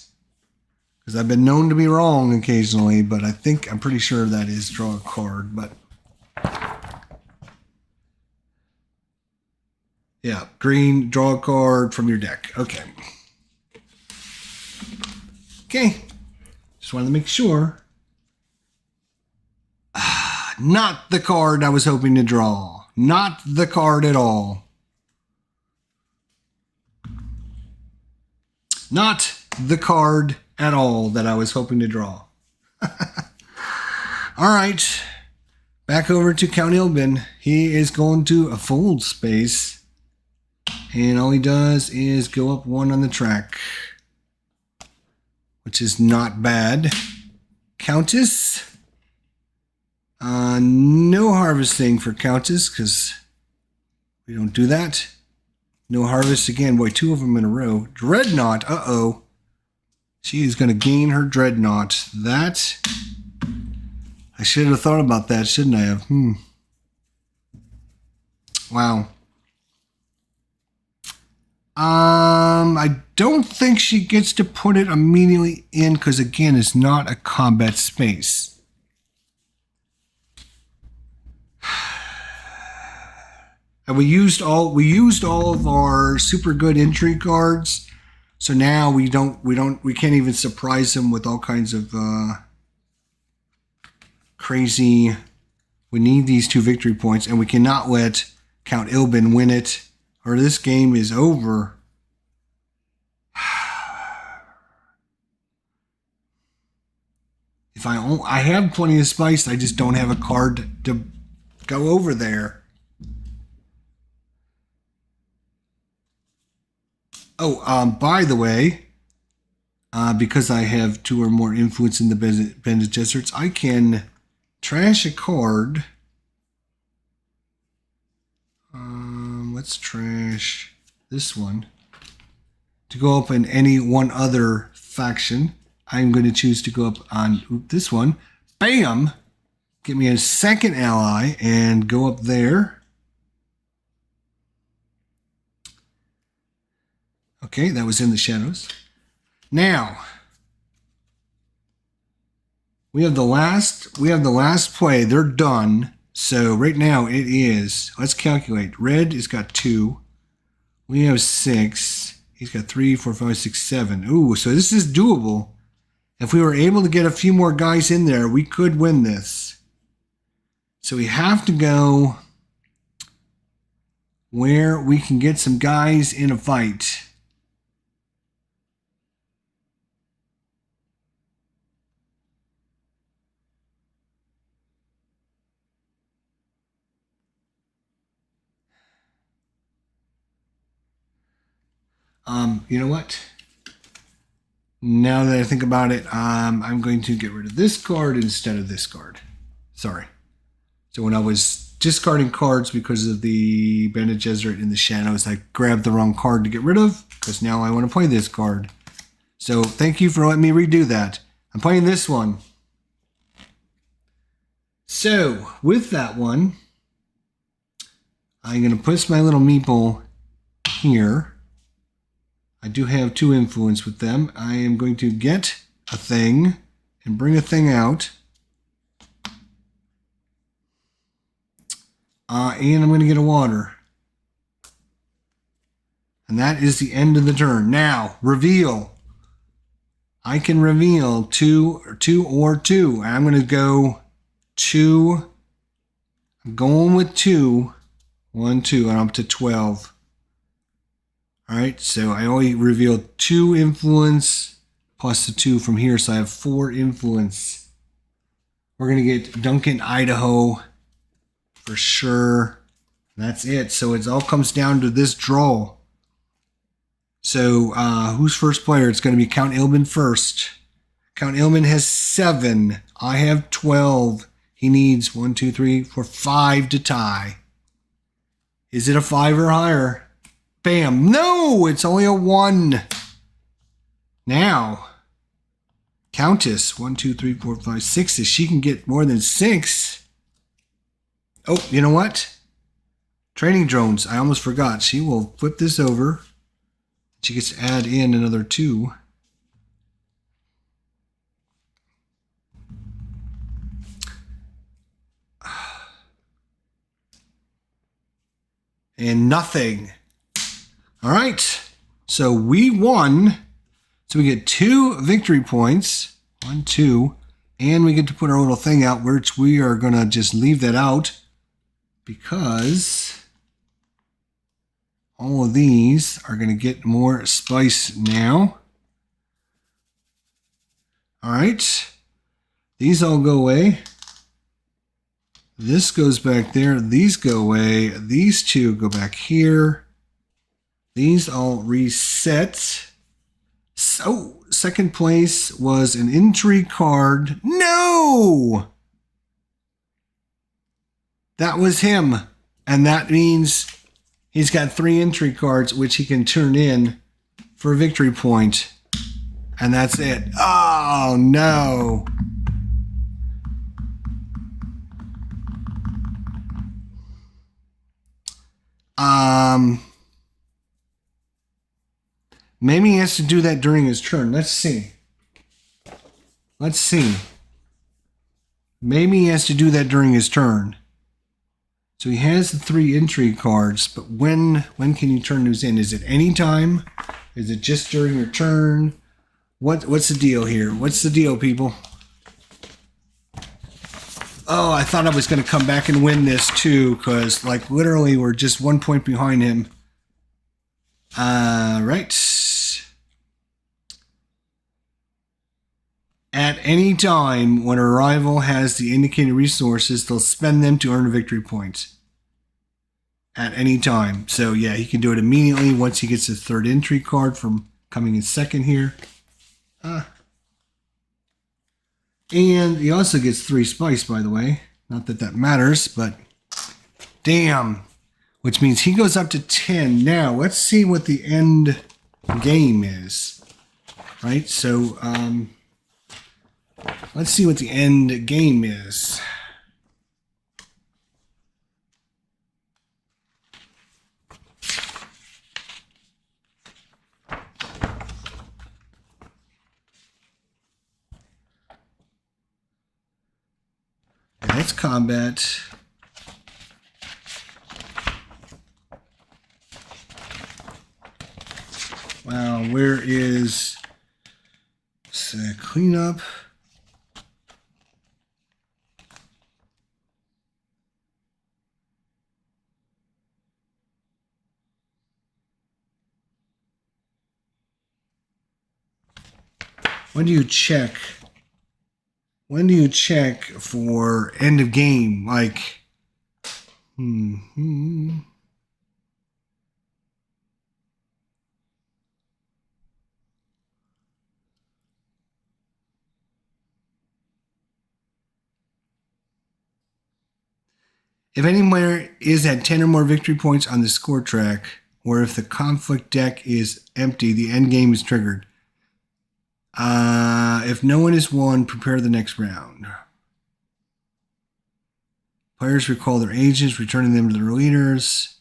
because I've been known to be wrong occasionally, but I'm pretty sure that is draw a card, but yeah, green, draw a card from your deck. Okay. Okay. Just wanted to make sure. Not the card I was hoping to draw. Not the card at all. Not the card at all that I was hoping to draw. All right. Back over to Count Ilbin. He is going to a fold space. And all he does is go up 1 on the track. Which is not bad. Countess. No harvesting for Countess because we don't do that. No harvest again. Boy, 2 of them in a row. Dreadnought. Uh-oh. She is going to gain her Dreadnought. That... I should have thought about that, shouldn't I have? Wow. I don't think she gets to put it immediately in because, again, it's not a combat space. And we used all of our super good entry cards, so now we can't even surprise them with all kinds of crazy. We need these 2 victory points, and we cannot let Count Ilbin win it, or this game is over. If I have plenty of spice, I just don't have a card to go over there. Oh, by the way, because I have 2 or more influence in the Bene Gesserits, I can trash a card. Let's trash this one. To go up in any one other faction, I'm going to choose to go up on this one. Bam! Get me a second ally and go up there. Okay, that was in the shadows. Now, we have the last play. They're done. So right now it is, let's calculate. Red has got 2. We have 6. He's got 3, 4, 5, 6, 7. Ooh, so this is doable. If we were able to get a few more guys in there, we could win this. So we have to go where we can get some guys in a fight. You know what? Now that I think about it, I'm going to get rid of this card instead of this card. Sorry. So when I was discarding cards because of the Bene Gesserit in the shadows, I grabbed the wrong card to get rid of because now I want to play this card. So thank you for letting me redo that. I'm playing this one. So with that one, I'm going to put my little meeple here. I do have 2 influence with them. I am going to get a thing and bring a thing out. And I'm going to get a water. And that is the end of the turn. Now, reveal. I can reveal 2 or 2. I'm going to go 2. I'm going with 2. 1, 2, and I'm up to 12. All right, so I only revealed 2 influence plus the 2 from here, so I have 4 influence. We're going to get Duncan, Idaho for sure. That's it. So it all comes down to this draw. So who's first player? It's going to be Count Ilbin first. Count Ilbin has 7. I have 12. He needs 1, 2, 3, 4, 5 to tie. Is it a 5 or higher? Bam. No, it's only a 1. Now, Countess, 1, 2, 3, 4, 5, 6. If she can get more than 6. Oh, you know what? Training drones. I almost forgot. She will flip this over. She gets to add in another 2. And nothing. All right, so we won. So we get 2 victory points, 1, 2, and we get to put our little thing out, which we are going to just leave that out because all of these are going to get more spice now. All right, these all go away. This goes back there. These go away. These two go back here. These all reset. So, second place was an intrigue card. No! That was him. And that means he's got 3 intrigue cards, which he can turn in for a victory point. And that's it. Oh, no. Maybe he has to do that during his turn. Let's see. Let's see. Maybe he has to do that during his turn. So he has the 3 intrigue cards, but when can you turn those in? Is it any time? Is it just during your turn? What's the deal here? What's the deal, people? Oh, I thought I was going to come back and win this too, because like literally we're just 1 point behind him. Right. At any time, when a rival has the indicated resources, they'll spend them to earn a victory point. At any time. So yeah, he can do it immediately once he gets his 3rd intrigue card from coming in second here. And he also gets 3 spice, by the way. Not that that matters, but damn. Which means he goes up to 10. Now, let's see what the end game is. Right? So, let's see what the end game is. That's combat. Wow, where is cleanup? When do you check? When do you check for end of game? Like, if anywhere is at 10 or more victory points on the score track, or if the conflict deck is empty, the end game is triggered. If no one is won, prepare the next round. Players recall their agents, returning them to their leaders.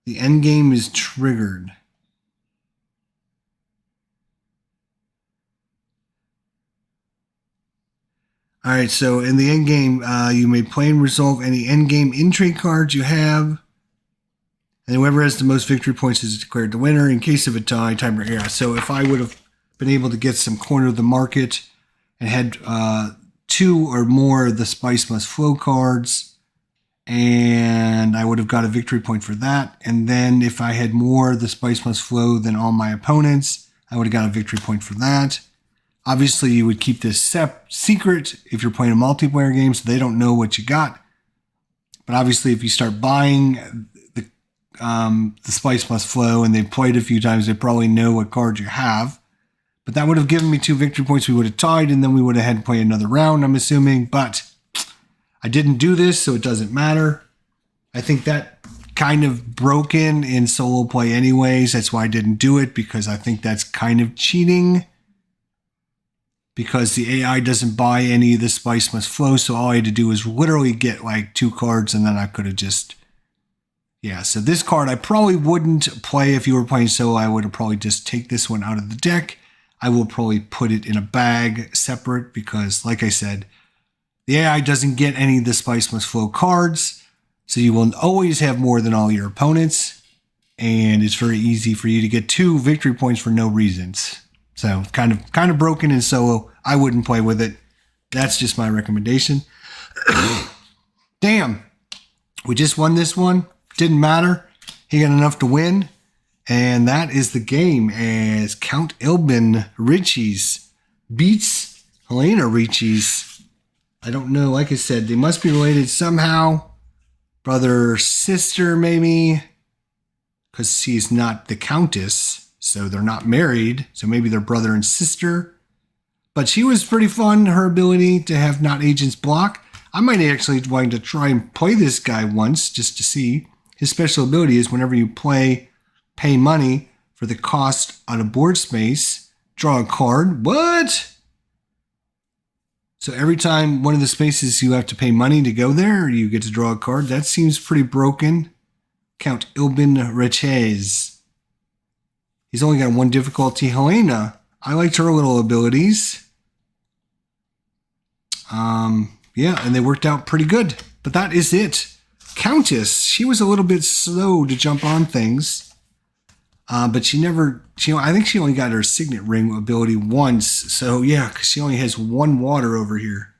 The end game is triggered. All right, so in the end game, you may play and resolve any end game intrigue cards you have. And whoever has the most victory points is declared the winner. In case of a tie, timer. Yeah, so if I would have been able to get some corner of the market and had 2 or more of the Spice Must Flow cards, and I would have got a victory point for that. And then if I had more of the Spice Must Flow than all my opponents, I would have got a victory point for that. Obviously, you would keep this secret if you're playing a multiplayer game, so they don't know what you got. But obviously, if you start buying the Spice Must Flow and they've played a few times, they probably know what cards you have. But that would have given me 2 victory points. We would have tied, and then we would have had to play another round, I'm assuming. But I didn't do this, so it doesn't matter. I think that kind of broken in solo play anyways. That's why I didn't do it, because I think that's kind of cheating. Because the AI doesn't buy any of the Spice Must Flow, so all I had to do was literally get like 2 cards, and then I could have just... Yeah, so this card I probably wouldn't play if you were playing solo. I would have probably just take this one out of the deck. I will probably put it in a bag separate because, like I said, the AI doesn't get any of the Spice Must Flow cards. So you will always have more than all your opponents. And it's very easy for you to get 2 victory points for no reasons. So kind of broken in solo. I wouldn't play with it. That's just my recommendation. Damn. We just won this one. Didn't matter. He got enough to win. And that is the game as Count Helena Richese beats Helena Richese. I don't know. Like I said, they must be related somehow. Brother or sister, maybe. Because she's not the Countess. So they're not married. So maybe they're brother and sister. But she was pretty fun. Her ability to have not agents block. I might actually want to try and play this guy once just to see. His special ability is whenever you play, pay money for the cost on a board space, draw a card. What? So every time one of the spaces you have to pay money to go there, you get to draw a card. That seems pretty broken. Count Helena Richese. He's only got one difficulty. Helena, I liked her little abilities. Yeah, and they worked out pretty good. But that is it. Countess, she was a little bit slow to jump on things. But she never, I think she only got her signet ring ability once. So yeah, because she only has one water over here.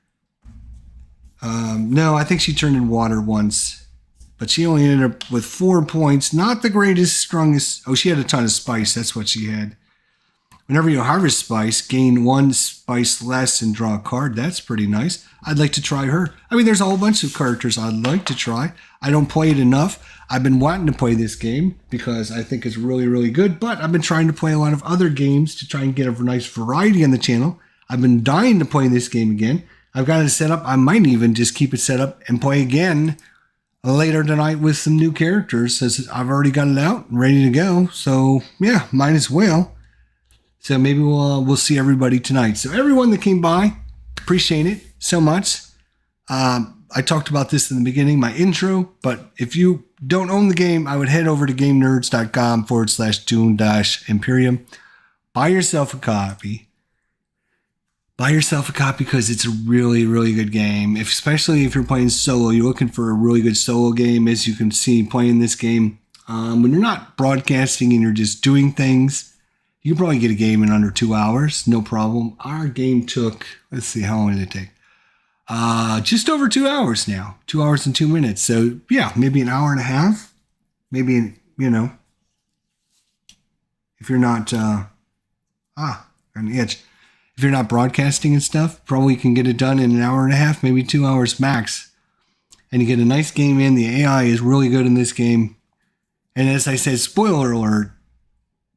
No, I think she turned in water once. But she only ended up with 4 points. Not the greatest, strongest. Oh, she had a ton of spice. That's what she had. Whenever you harvest spice, gain 1 spice less and draw a card. That's pretty nice. I'd like to try her. I mean, there's a whole bunch of characters I'd like to try. I don't play it enough. I've been wanting to play this game because I think it's really, really good. But I've been trying to play a lot of other games to try and get a nice variety on the channel. I've been dying to play this game again. I've got it set up. I might even just keep it set up and play again later tonight with some new characters, since I've already got it out and ready to go. So yeah, might as well. So maybe we'll see everybody tonight. So everyone that came by, appreciate it so much. I talked about this in the beginning, my intro, but if you don't own the game, I would head over to GameNerds.com/Dune-Imperium. Buy yourself a copy. Buy yourself a copy because it's a really, really good game. Especially if you're playing solo, you're looking for a really good solo game. As you can see, playing this game, when you're not broadcasting and you're just doing things, you can probably get a game in under 2 hours, no problem. Our game took, let's see, how long did it take? Just over 2 hours now, 2 hours and 2 minutes. So yeah, maybe an hour and a half, maybe, if you're not, on the edge. If you're not broadcasting and stuff, probably can get it done in an hour and a half, maybe 2 hours max. And you get a nice game in. The AI is really good in this game. And as I said, spoiler alert,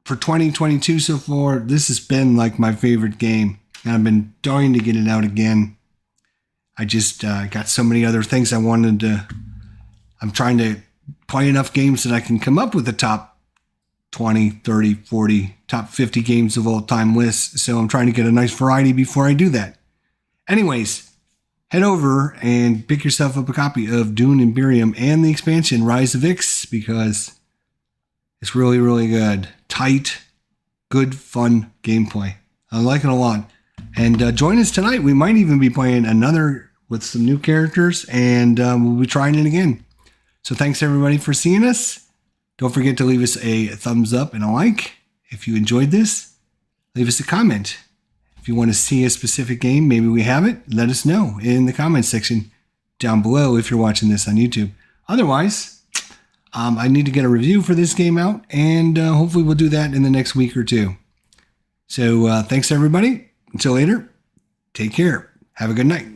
for 2022 so far, this has been like my favorite game. And I've been dying to get it out again. I just got so many other things I wanted to. I'm trying to play enough games that I can come up with the top 20, 30, 40, top 50 games of all time lists. So I'm trying to get a nice variety before I do that. Anyways, head over and pick yourself up a copy of Dune Imperium and the expansion Rise of Ix, because it's really, really good. Tight, good, fun gameplay. I like it a lot. And join us tonight. We might even be playing another with some new characters, and we'll be trying it again. So thanks everybody for seeing us. Don't forget to leave us a thumbs up and a like. If you enjoyed this, leave us a comment. If you want to see a specific game, maybe we have it, let us know in the comments section down below if you're watching this on YouTube. Otherwise, I need to get a review for this game out, and hopefully we'll do that in the next week or two. So thanks everybody. Until later, take care. Have a good night.